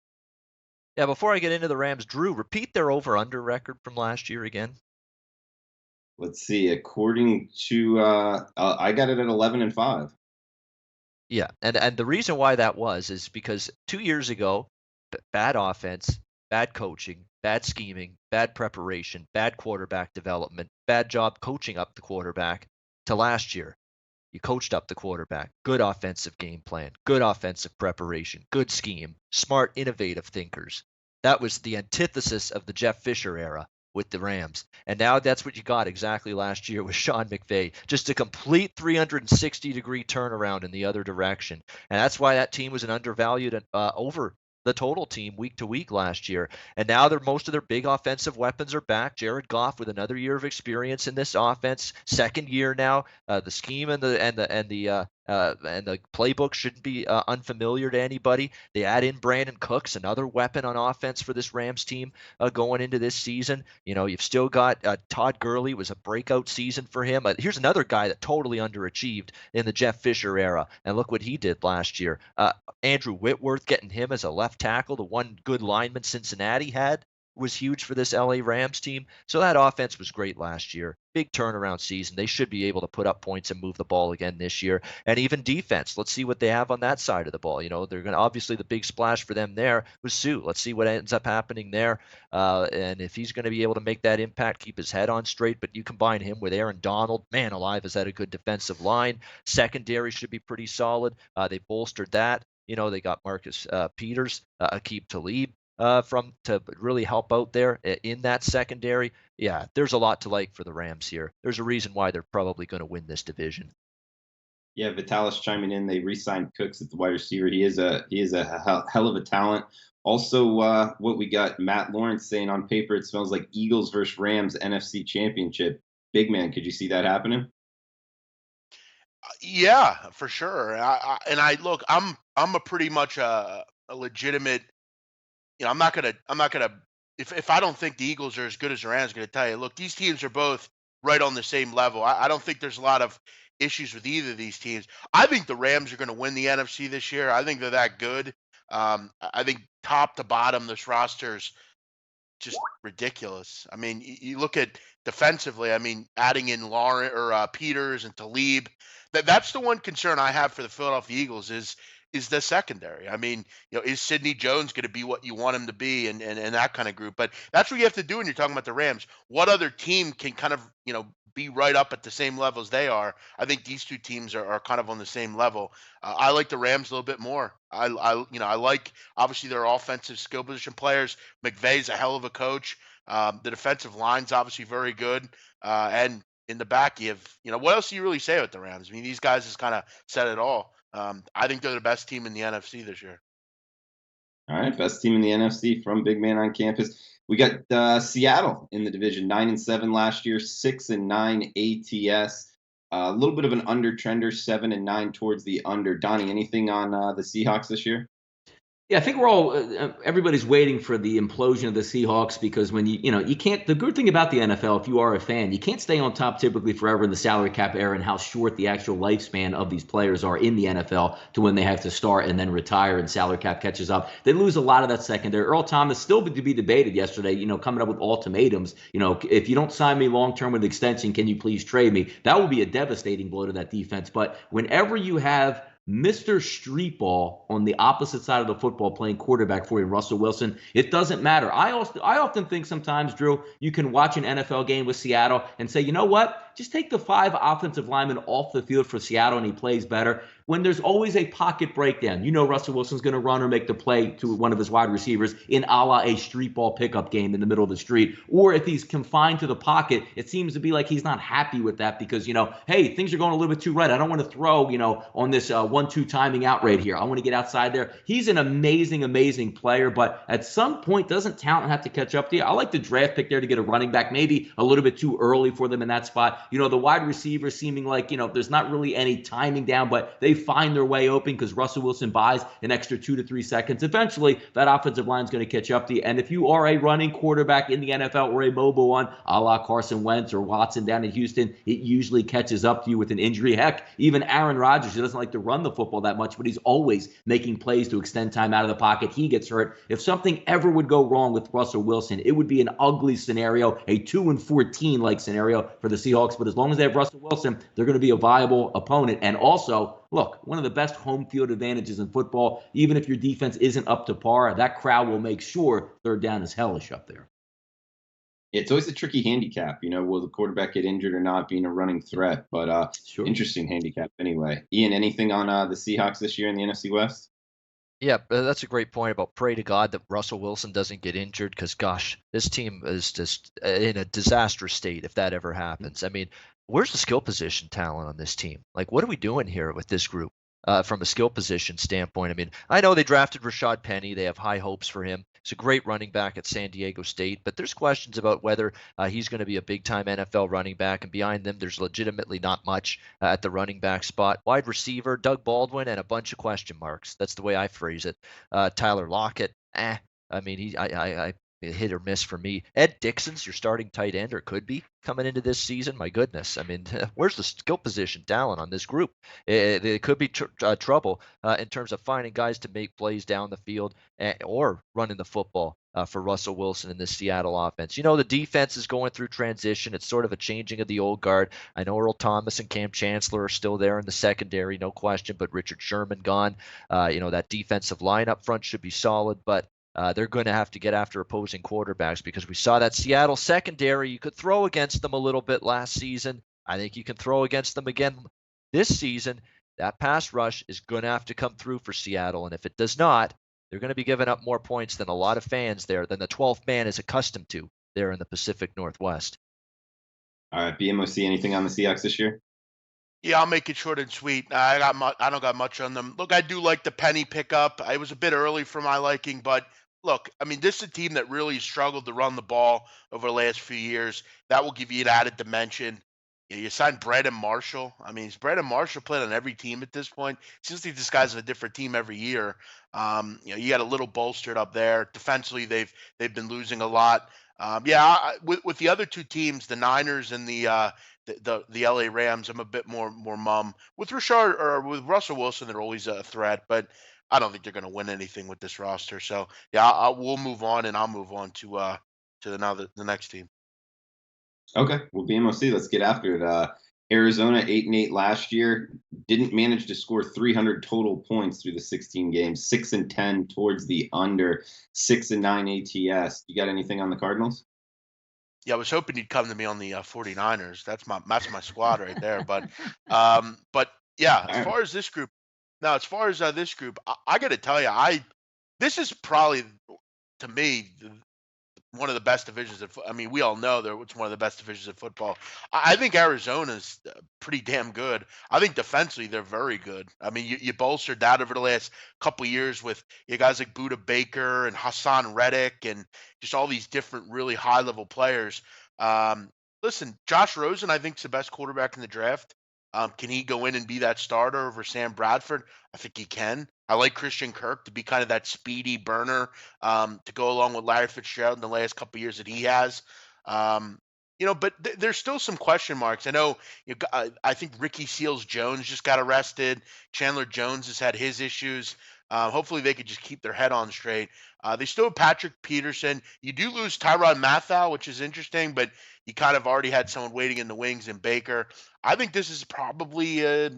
Yeah, before I get into the Rams, Drew, repeat their over-under record from last year again. Let's see. According to I got it at 11-5. Yeah, and the reason why that is because 2 years ago, bad offense, bad coaching, bad scheming, bad preparation, bad quarterback development, bad job coaching up the quarterback, to last year. You coached up the quarterback, good offensive game plan, good offensive preparation, good scheme, smart, innovative thinkers. That was the antithesis of the Jeff Fisher era with the Rams. And now that's what you got exactly last year with Sean McVay. Just a complete 360-degree turnaround in the other direction. And that's why that team was an undervalued over the total team week to week last year. And now most of their big offensive weapons are back. Jared Goff with another year of experience in this offense, second year now. The scheme and the playbook shouldn't be unfamiliar to anybody. They add in Brandon Cooks, another weapon on offense for this Rams team going into this season. You've still got Todd Gurley, was a breakout season for him. Here's another guy that totally underachieved in the Jeff Fisher era, and look what he did last year. Andrew Whitworth, getting him as a left tackle, the one good lineman Cincinnati had. was huge for this LA Rams team. So that offense was great last year. Big turnaround season. They should be able to put up points and move the ball again this year. And even defense. Let's see what they have on that side of the ball. They're going to, obviously the big splash for them there was Sue. Let's see what ends up happening there. And if he's going to be able to make that impact, keep his head on straight. But you combine him with Aaron Donald, man alive, is that a good defensive line? Secondary should be pretty solid. They bolstered that. They got Marcus Peters, Aqib Talib to really help out there in that secondary. Yeah, there's a lot to like for the Rams here. There's a reason why they're probably going to win this division. Yeah, Vitalis chiming in. They re-signed Cooks at the wide receiver. He is a hell of a talent. Also, what we got, Matt Lawrence saying on paper, it smells like Eagles versus Rams NFC Championship. Big man, could you see that happening? Yeah, for sure. Look, I'm a pretty much a legitimate. I'm not gonna. If I don't think the Eagles are as good as the Rams, I'm gonna tell you, look, these teams are both right on the same level. I don't think there's a lot of issues with either of these teams. I think the Rams are going to win the NFC this year. I think they're that good. I think top to bottom, this roster's just ridiculous. I mean, you look at defensively. I mean, adding in Lawrence or Peters and Talib. That's the one concern I have for the Philadelphia Eagles is the secondary. I mean, is Sidney Jones going to be what you want him to be and that kind of group? But that's what you have to do when you're talking about the Rams. What other team can kind of, be right up at the same level as they are? I think these two teams are kind of on the same level. I like the Rams a little bit more. I like, obviously, their offensive skill position players. McVay's a hell of a coach. The defensive line's obviously very good. And in the back, you have, what else do you really say about the Rams? I mean, these guys just kind of said it all. I think they're the best team in the NFC this year. All right, best team in the NFC from Big Man on Campus. We got Seattle in the division, 9-7 last year, 6-9 ATS. A little bit of an under trender, 7-9 towards the under. Donnie, anything on the Seahawks this year? Yeah, I think everybody's waiting for the implosion of the Seahawks because when you can't, the good thing about the NFL, if you are a fan, you can't stay on top typically forever in the salary cap era and how short the actual lifespan of these players are in the NFL to when they have to start and then retire and salary cap catches up. They lose a lot of that secondary. Earl Thomas still to be debated yesterday, coming up with ultimatums. If you don't sign me long-term with an extension, can you please trade me? That will be a devastating blow to that defense. But whenever you have Mr. Streetball on the opposite side of the football playing quarterback for you, Russell Wilson, it doesn't matter. I often think sometimes, Drew, you can watch an NFL game with Seattle and say, you know what? Just take the 5 offensive linemen off the field for Seattle and he plays better. When there's always a pocket breakdown, Russell Wilson's going to run or make the play to one of his wide receivers in a la a street ball pickup game in the middle of the street. Or if he's confined to the pocket, it seems to be like he's not happy with that because, hey, things are going a little bit too right. I don't want to throw, on this 1-2 timing out right here. I want to get outside there. He's an amazing, amazing player, but at some point, doesn't talent have to catch up to you? I like the draft pick there to get a running back, maybe a little bit too early for them in that spot. The wide receivers seeming like, there's not really any timing down, but they find their way open because Russell Wilson buys an extra 2 to 3 seconds. Eventually, that offensive line is going to catch up to you. And if you are a running quarterback in the NFL or a mobile one, a la Carson Wentz or Watson down in Houston, it usually catches up to you with an injury. Heck, even Aaron Rodgers, who doesn't like to run the football that much, but he's always making plays to extend time out of the pocket. He gets hurt. If something ever would go wrong with Russell Wilson, it would be an ugly scenario, a 2-14 scenario for the Seahawks. But as long as they have Russell Wilson, they're going to be a viable opponent. And also, look, one of the best home field advantages in football, even if your defense isn't up to par, that crowd will make sure third down is hellish up there. It's always a tricky handicap, will the quarterback get injured or not, being a running threat? But sure. Interesting handicap anyway. Ian, anything on the Seahawks this year in the NFC West? Yeah, that's a great point about pray to God that Russell Wilson doesn't get injured because, gosh, this team is just in a disastrous state if that ever happens. I mean, where's the skill position talent on this team? Like, what are we doing here with this group from a skill position standpoint? I mean, I know they drafted Rashad Penny. They have high hopes for him. He's a great running back at San Diego State, but there's questions about whether he's going to be a big-time NFL running back. And behind them, there's legitimately not much at the running back spot. Wide receiver, Doug Baldwin, and a bunch of question marks. That's the way I phrase it. Tyler Lockett, I mean, I hit or miss for me. Ed Dixon's your starting tight end, or could be coming into this season. My goodness, I mean, where's the skill position talent on this group? It could be trouble in terms of finding guys to make plays down the field or running the football. for Russell Wilson in this Seattle offense. You know, the defense is going through transition. It's sort of a changing of the old guard. I know Earl Thomas and Cam Chancellor are still there in the secondary, no question, but Richard Sherman gone. That defensive line up front should be solid, but they're going to have to get after opposing quarterbacks because we saw that Seattle secondary. You could throw against them a little bit last season. I think you can throw against them again this season. That pass rush is going to have to come through for Seattle, and if it does not, they're going to be giving up more points than a lot of fans there, than the 12th man is accustomed to there in the Pacific Northwest. All right, BMOC, anything on the Seahawks this year? Yeah, I'll make it short and sweet. I don't got much on them. Look, I do like the Penny pickup. It was a bit early for my liking, but look, I mean, this is a team that really struggled to run the ball over the last few years. That will give you an added dimension. You signed Brandon Marshall. I mean, is Brandon Marshall playing on every team at this point? Seems like this guy's on a different team every year. You got a little bolstered up there. Defensively, they've been losing a lot. With the other two teams, the Niners and the LA Rams, I'm a bit more mum. With Russell Wilson, they're always a threat, but I don't think they're going to win anything with this roster. So yeah, we'll move on, and I'll move on to the next team. Okay, well, BMOC, let's get after it. Arizona 8-8 last year, didn't manage to score 300 total points through the 16 games. 6-10 towards the under, 6-9 ATS. You got anything on the Cardinals? Yeah, I was hoping you'd come to me on the 49ers. That's my squad right there. But yeah, as far as this group, I got to tell you, this is probably, to me, one of the best divisions we all know it's one of the best divisions of football. I think Arizona's pretty damn good. I think defensively they're very good. I mean, you bolstered that over the last couple of years with guys like Budda Baker and Hassan Reddick and just all these different really high-level players. Listen, Josh Rosen, I think, is the best quarterback in the draft. Can he go in and be that starter over Sam Bradford? I think he can. I like Christian Kirk to be kind of that speedy burner to go along with Larry Fitzgerald in the last couple of years that he has. But there's still some question marks. I know. I think Ricky Seals-Jones just got arrested. Chandler Jones has had his issues. Hopefully they could just keep their head on straight. They still have Patrick Peterson. You do lose Tyrann Mathieu, which is interesting, but you kind of already had someone waiting in the wings in Baker. I think this is probably a,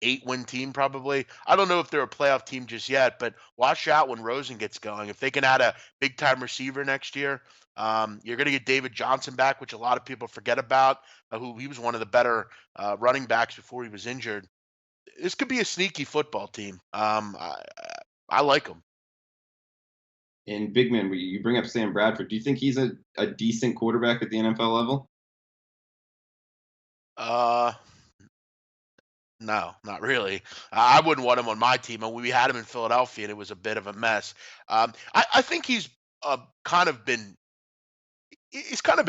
8-win team probably. I don't know if they're a playoff team just yet, but watch out when Rosen gets going. If they can add a big-time receiver next year, you're going to get David Johnson back, which a lot of people forget about, who he was one of the better running backs before he was injured. This could be a sneaky football team. I like them. And big man, you bring up Sam Bradford. Do you think he's a decent quarterback at the NFL level? No, not really. I wouldn't want him on my team. And we had him in Philadelphia, and it was a bit of a mess. I think he's kind of been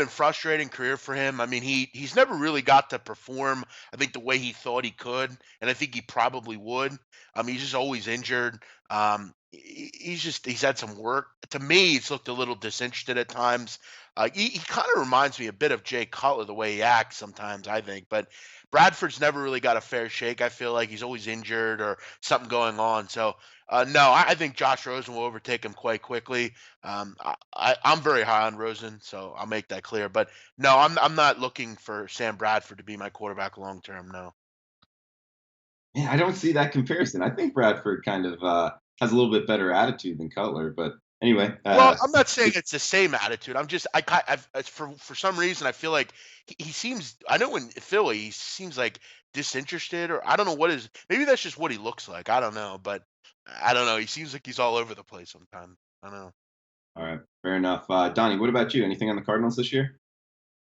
frustrating career for him. I me's never really got to perform, I think, the way he thought he could, and I think he probably would. He's just always injured. He's had some work. To me, he's looked a little disinterested at times. He kind of reminds me a bit of Jay Cutler, the way he acts sometimes, I think. But Bradford's never really got a fair shake. I feel like he's always injured or something going on. So, no, I think Josh Rosen will overtake him quite quickly. I'm very high on Rosen, so I'll make that clear. But, no, I'm not looking for Sam Bradford to be my quarterback long term, no. Yeah, I don't see that comparison. I think Bradford kind of has a little bit better attitude than Cutler, but anyway. Well, I'm not saying it's the same attitude. I'm just for some reason I feel like he seems. I know in Philly he seems like disinterested, or I don't know what is. Maybe that's just what he looks like. I don't know, but I don't know. He seems like he's all over the place sometimes. I don't know. All right, fair enough. Donnie, what about you? Anything on the Cardinals this year?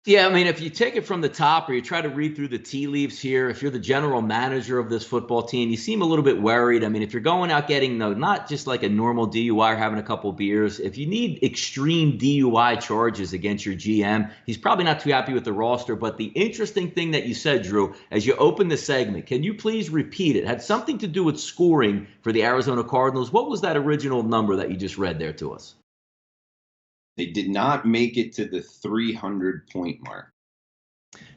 Yeah, if you take it from the top or you try to read through the tea leaves here, if you're the general manager of this football team, you seem a little bit worried. If you're going out getting, not just like a normal DUI or having a couple beers, if you need extreme DUI charges against your GM, he's probably not too happy with the roster. But the interesting thing that you said, Drew, as you open the segment, can you please repeat it? It had something to do with scoring for the Arizona Cardinals. What was that original number that you just read there to us? They did not make it to the 300-point mark.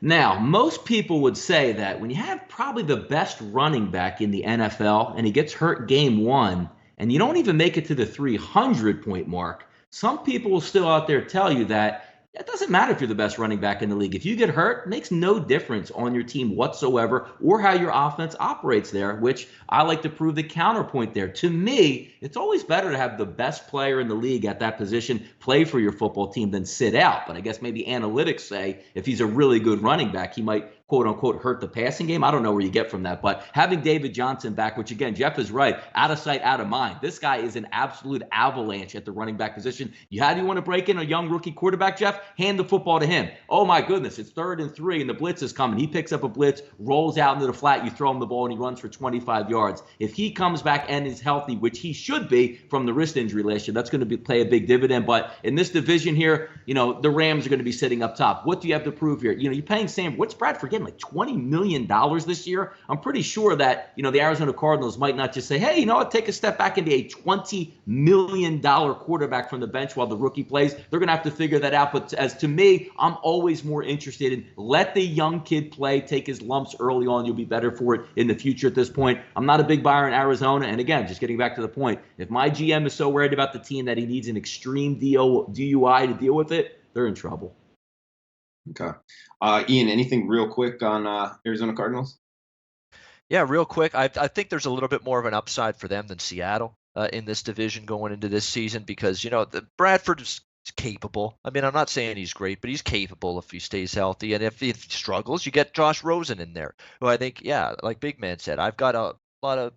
Now, most people would say that when you have probably the best running back in the NFL and he gets hurt game one and you don't even make it to the 300-point mark, some people will still out there tell you that it doesn't matter if you're the best running back in the league. If you get hurt, it makes no difference on your team whatsoever or how your offense operates there, which I like to prove the counterpoint there. To me, it's always better to have the best player in the league at that position play for your football team than sit out. But I guess maybe analytics say if he's a really good running back, he might quote unquote hurt the passing game. I don't know where you get from that, but having David Johnson back, which again, Jeff is right, out of sight, out of mind. This guy is an absolute avalanche at the running back position. How do you want to break in a young rookie quarterback, Jeff? Hand the football to him. Oh my goodness, it's 3rd and 3 and the blitz is coming. He picks up a blitz, rolls out into the flat, you throw him the ball and he runs for 25 yards. If he comes back and is healthy, which he should be from the wrist injury last year, that's going to play a big dividend. But in this division here, the Rams are going to be sitting up top. What do you have to prove here? You're paying Sam, what's Bradford getting, like $20 million this year? I'm pretty sure that, the Arizona Cardinals might not just say, hey, take a step back and be a $20 million quarterback from the bench while the rookie plays. They're going to have to figure that out. But as to me, I'm always more interested in let the young kid play, take his lumps early on. You'll be better for it in the future at this point. I'm not a big buyer in Arizona. And again, just getting back to the point, if my GM is so worried about the team that he needs an extreme DUI to deal with it, they're in trouble. Okay. Ian, anything real quick on Arizona Cardinals? Yeah, real quick. I think there's a little bit more of an upside for them than Seattle in this division going into this season because, the Bradford is capable. I mean, I'm not saying he's great, but he's capable if he stays healthy. And if he struggles, you get Josh Rosen in there, who I think, like Big Man said, I've got a lot of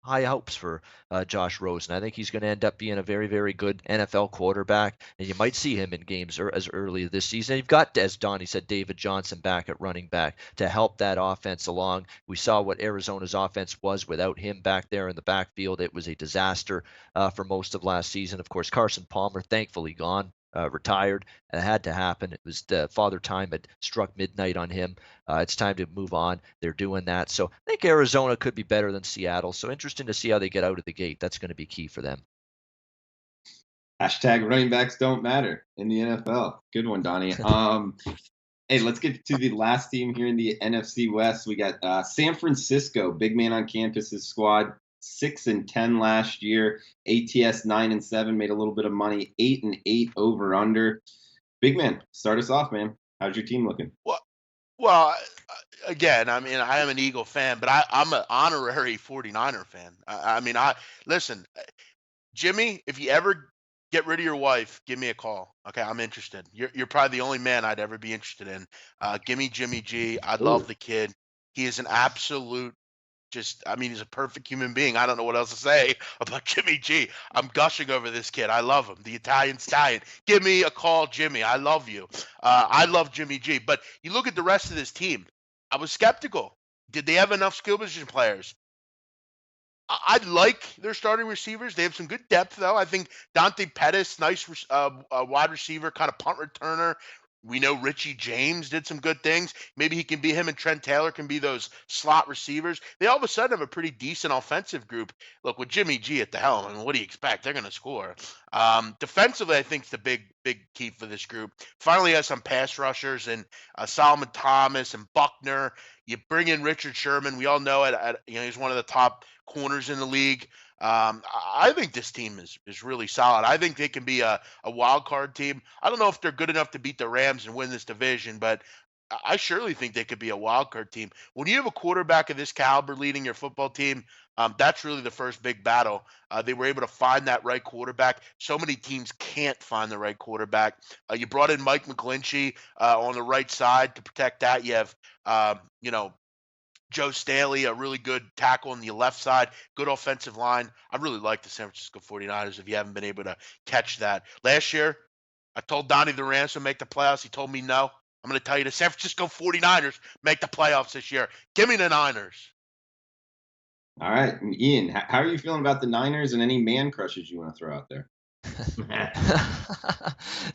high hopes for Josh Rosen. I think he's going to end up being a very, very good NFL quarterback, and you might see him in games as early this season. You've got, as Donnie said, David Johnson back at running back to help that offense along. We saw what Arizona's offense was without him back there in the backfield. It was a disaster for most of last season. Of course, Carson Palmer, thankfully gone. Retired. It had to happen. It was the father time had struck midnight on him. It's time to move on. They're doing that. So I think Arizona could be better than Seattle. So interesting to see how they get out of the gate. That's going to be key for them. Hashtag running backs don't matter in the NFL. Good one, Donnie. Hey, let's get to the last team here in the NFC West. We got San Francisco, big man on campus's squad. 6-10 last year. ATS 9-7, made a little bit of money. 8-8 over under. Big man, start us off, man. How's your team looking? Well, again, I mean, I am an Eagle fan, but I'm an honorary 49er fan. Listen, Jimmy, if you ever get rid of your wife, give me a call. Okay, I'm interested. You're probably the only man I'd ever be interested in. Give me Jimmy G. I love the kid. He is an absolute. He's a perfect human being. I don't know what else to say about Jimmy G. I'm gushing over this kid. I love him. The Italian stallion. Give me a call, Jimmy. I love you. I love Jimmy G. But you look at the rest of this team. I was skeptical. Did they have enough skill position players? I like their starting receivers. They have some good depth, though. I think Dante Pettis, nice wide receiver, kind of punt returner. We know Richie James did some good things. Maybe he can be him and Trent Taylor can be those slot receivers. They all of a sudden have a pretty decent offensive group. Look, with Jimmy G at the helm, what do you expect? They're going to score. Defensively, I think is the big key for this group. Finally has some pass rushers and Solomon Thomas and Buckner. You bring in Richard Sherman. We all know he's one of the top corners in the league. I think this team is really solid. I think they can be a wild card team. I don't know if they're good enough to beat the Rams and win this division, but I surely think they could be a wild card team. When you have a quarterback of this caliber leading your football team, that's really the first big battle. They were able to find that right quarterback. So many teams can't find the right quarterback. You brought in Mike McGlinchey on the right side to protect that. You have, Joe Staley, a really good tackle on the left side, good offensive line. I really like the San Francisco 49ers if you haven't been able to catch that. Last year, I told Donnie the Rams would make the playoffs. He told me no. I'm going to tell you the San Francisco 49ers make the playoffs this year. Give me the Niners. All right. And Ian, how are you feeling about the Niners and any man crushes you want to throw out there?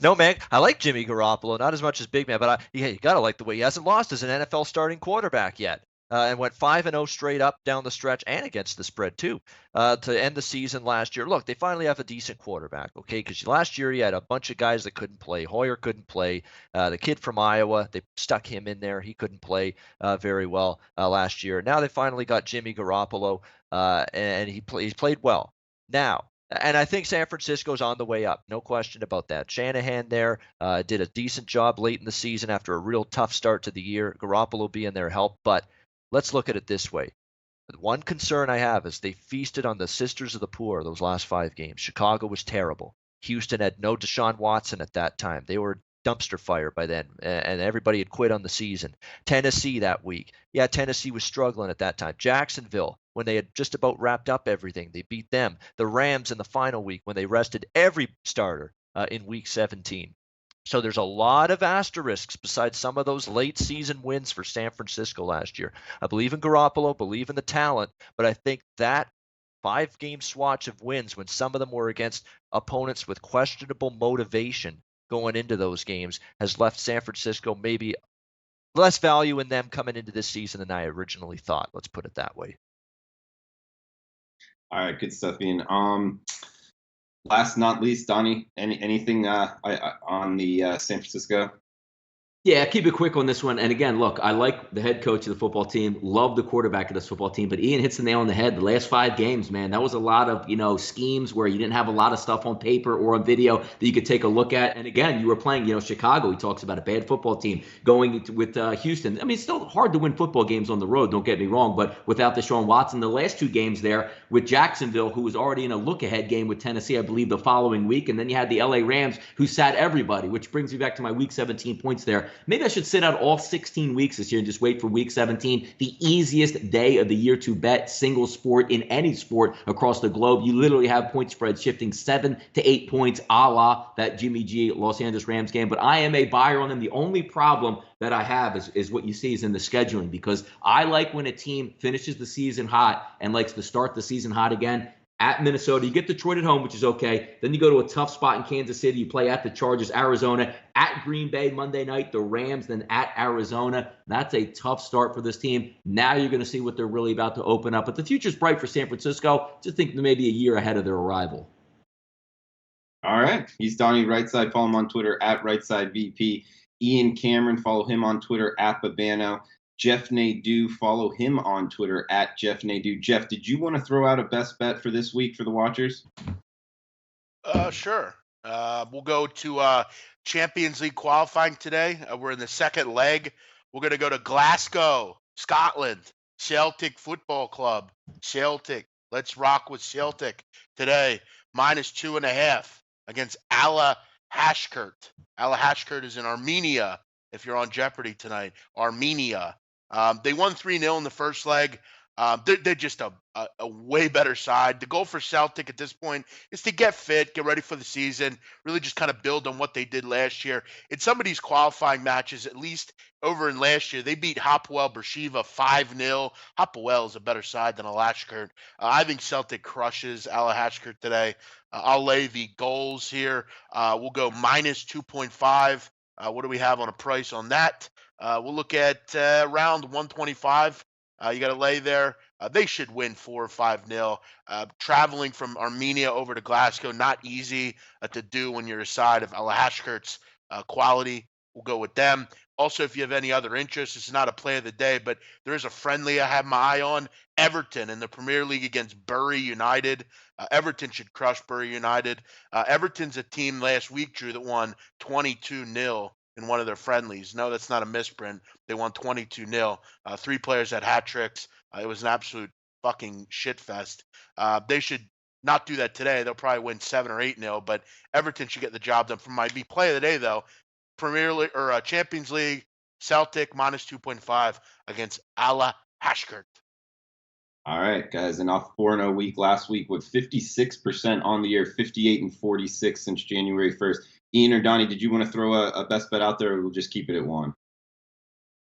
No, man, I like Jimmy Garoppolo, not as much as Big Man, but you got to like the way he hasn't lost as an NFL starting quarterback yet. And went 5-0 straight up down the stretch and against the spread too to end the season last year. Look, they finally have a decent quarterback, okay? Because last year you had a bunch of guys that couldn't play. Hoyer couldn't play. The kid from Iowa, they stuck him in there. He couldn't play very well last year. Now they finally got Jimmy Garoppolo, and he's played well. Now, And I think San Francisco's on the way up. No question about that. Shanahan there did a decent job late in the season after a real tough start to the year. Garoppolo being their help. But let's look at it this way. One concern I have is they feasted on the sisters of the poor those last 5 games. Chicago was terrible. Houston had no Deshaun Watson at that time. They were dumpster fire by then, and everybody had quit on the season. Tennessee that week. Yeah, Tennessee was struggling at that time. Jacksonville, when they had just about wrapped up everything, they beat them. The Rams in the final week when they rested every starter in week 17. So there's a lot of asterisks besides some of those late season wins for San Francisco last year. I believe in Garoppolo, believe in the talent, but I think that 5-game swatch of wins when some of them were against opponents with questionable motivation going into those games has left San Francisco maybe less value in them coming into this season than I originally thought. Let's put it that way. All right, good stuff, Ian. Last not least, Donnie, anything on the San Francisco? Yeah, keep it quick on this one. And again, look, I like the head coach of the football team, love the quarterback of this football team, but Ian hits the nail on the head. The last 5 games, man, that was a lot of, schemes where you didn't have a lot of stuff on paper or on video that you could take a look at. And again, you were playing, Chicago. He talks about a bad football team going with Houston. I mean, it's still hard to win football games on the road, don't get me wrong, but without Deshaun Watson, the last 2 games there with Jacksonville, who was already in a look-ahead game with Tennessee, I believe, the following week. And then you had the LA Rams, who sat everybody, which brings me back to my week 17 points there. Maybe I should sit out all 16 weeks this year and just wait for week 17. The easiest day of the year to bet, single sport in any sport across the globe. You literally have point spreads shifting 7 to 8 points, a la that Jimmy G Los Angeles Rams game. But I am a buyer on them. The only problem that I have is what you see is in the scheduling, because I like when a team finishes the season hot and likes to start the season hot again. At Minnesota, you get Detroit at home, which is okay. Then you go to a tough spot in Kansas City. You play at the Chargers, Arizona, at Green Bay Monday night, the Rams, then at Arizona. That's a tough start for this team. Now you're going to see what they're really about to open up. But the future's bright for San Francisco. Just think maybe a year ahead of their arrival. All right. He's Donnie Rightside. Follow him on Twitter at RightsideVP. Ian Cameron, follow him on Twitter at Babano. Jeff Nadeau, follow him on Twitter at Jeff Nadeau. Jeff, did you want to throw out a best bet for this week for the watchers? Sure. We'll go to Champions League qualifying today. We're in the second leg. We're going to go to Glasgow, Scotland, Celtic Football Club. Celtic. Let's rock with Celtic today. -2.5 against Ala Hashkert. Ala Hashkert is in Armenia. If you're on Jeopardy tonight, Armenia. They won 3-0 in the first leg. They're just a way better side. The goal for Celtic at this point is to get fit, get ready for the season, really just kind of build on what they did last year. In some of these qualifying matches, at least over in last year, they beat Hapoel Beersheva 5-0. Hapoel is a better side than Alashkert. I think Celtic crushes Alashkert today. I'll lay the goals here. We'll go -2.5. What do we have on a price on that? We'll look at round 125. You got to lay there. They should win 4 or 5-0. Traveling from Armenia over to Glasgow, not easy to do when you're a side of Alashkert's quality. We'll go with them. Also, if you have any other interest, this is not a play of the day, but there is a friendly I have my eye on. Everton in the Premier League against Bury United. Everton should crush Bury United. Everton's a team last week, Drew, that won 22-0 in one of their friendlies. No, that's not a misprint. They won 22-0. 3 players had hat tricks. It was an absolute fucking shit fest. They should not do that today. They'll probably win 7 or 8-0, but Everton should get the job done. For my play of the day, though, Premier League or Champions League, Celtic -2.5 against Ala Hashkert. All right, guys, and off 4-0 week last week with 56% on the year, 58 and 46 since January 1st. Ian or Donnie, did you want to throw a best bet out there, or we'll just keep it at 1?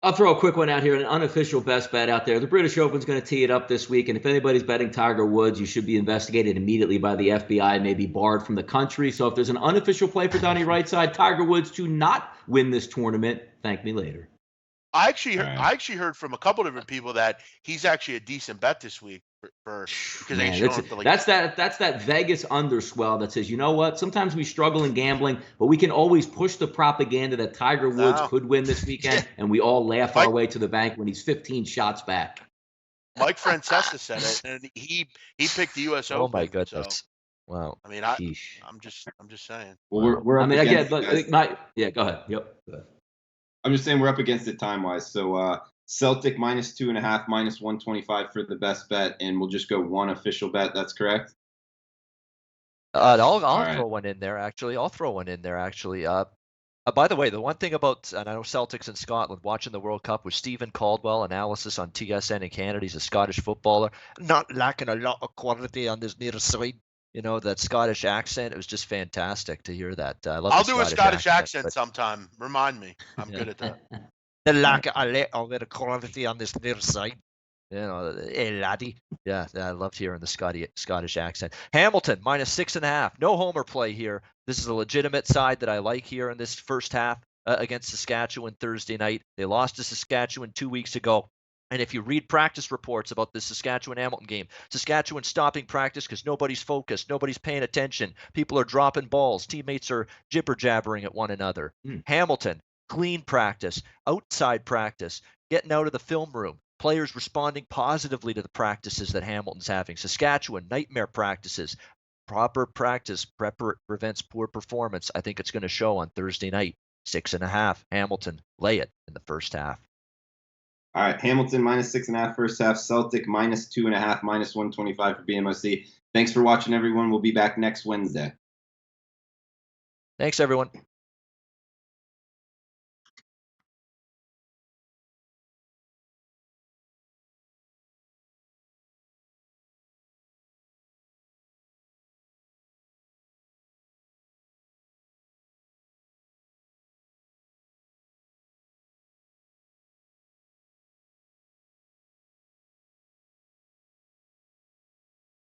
I'll throw a quick one out here, an unofficial best bet out there. The British Open's going to tee it up this week, and if anybody's betting Tiger Woods, you should be investigated immediately by the FBI, maybe barred from the country. So if there's an unofficial play for Donnie Rightside, Tiger Woods to not win this tournament, thank me later. I actually heard from a couple different people that he's actually a decent bet this week because that's that Vegas underswell that says, you know what, sometimes we struggle in gambling, but we can always push the propaganda that Tiger Woods could win this weekend, and we all laugh our way to the bank when he's 15 shots back. Mike Francesa said it, and he picked the U.S. Open. Oh my goodness! So. Wow. I mean, Sheesh. I'm just saying. Well, we're I up mean, against again, it, look, guys. yeah, go ahead. Yep. Go ahead. I'm just saying we're up against it time-wise. So Celtic -2.5, -125 for the best bet, and we'll just go one official bet. That's correct? I'll right. throw one in there, actually. By the way, the one thing about, and I know Celtics in Scotland, watching the World Cup with Stephen Caldwell analysis on TSN in Canada. He's a Scottish footballer, not lacking a lot of quality on this near side. That Scottish accent. It was just fantastic to hear that. I love I'll the do a Scottish accent but sometime. Remind me. I'm good at that. the lack of a little bit of quality on this near side. Hey laddie. Yeah, I loved hearing the Scottish accent. Hamilton -6.5. No homer play here. This is a legitimate side that I like here in this first half against Saskatchewan Thursday night. They lost to Saskatchewan 2 weeks ago. And if you read practice reports about the Saskatchewan-Hamilton game, Saskatchewan stopping practice because nobody's focused, nobody's paying attention. People are dropping balls. Teammates are jibber-jabbering at one another. Hamilton, clean practice, outside practice, getting out of the film room. Players responding positively to the practices that Hamilton's having. Saskatchewan, nightmare practices. Proper practice prevents poor performance. I think it's going to show on Thursday night. 6.5. Hamilton, lay it in the first half. All right, Hamilton -6.5 first half, Celtic -2.5, -125 for BMOC. Thanks for watching, everyone. We'll be back next Wednesday. Thanks, everyone.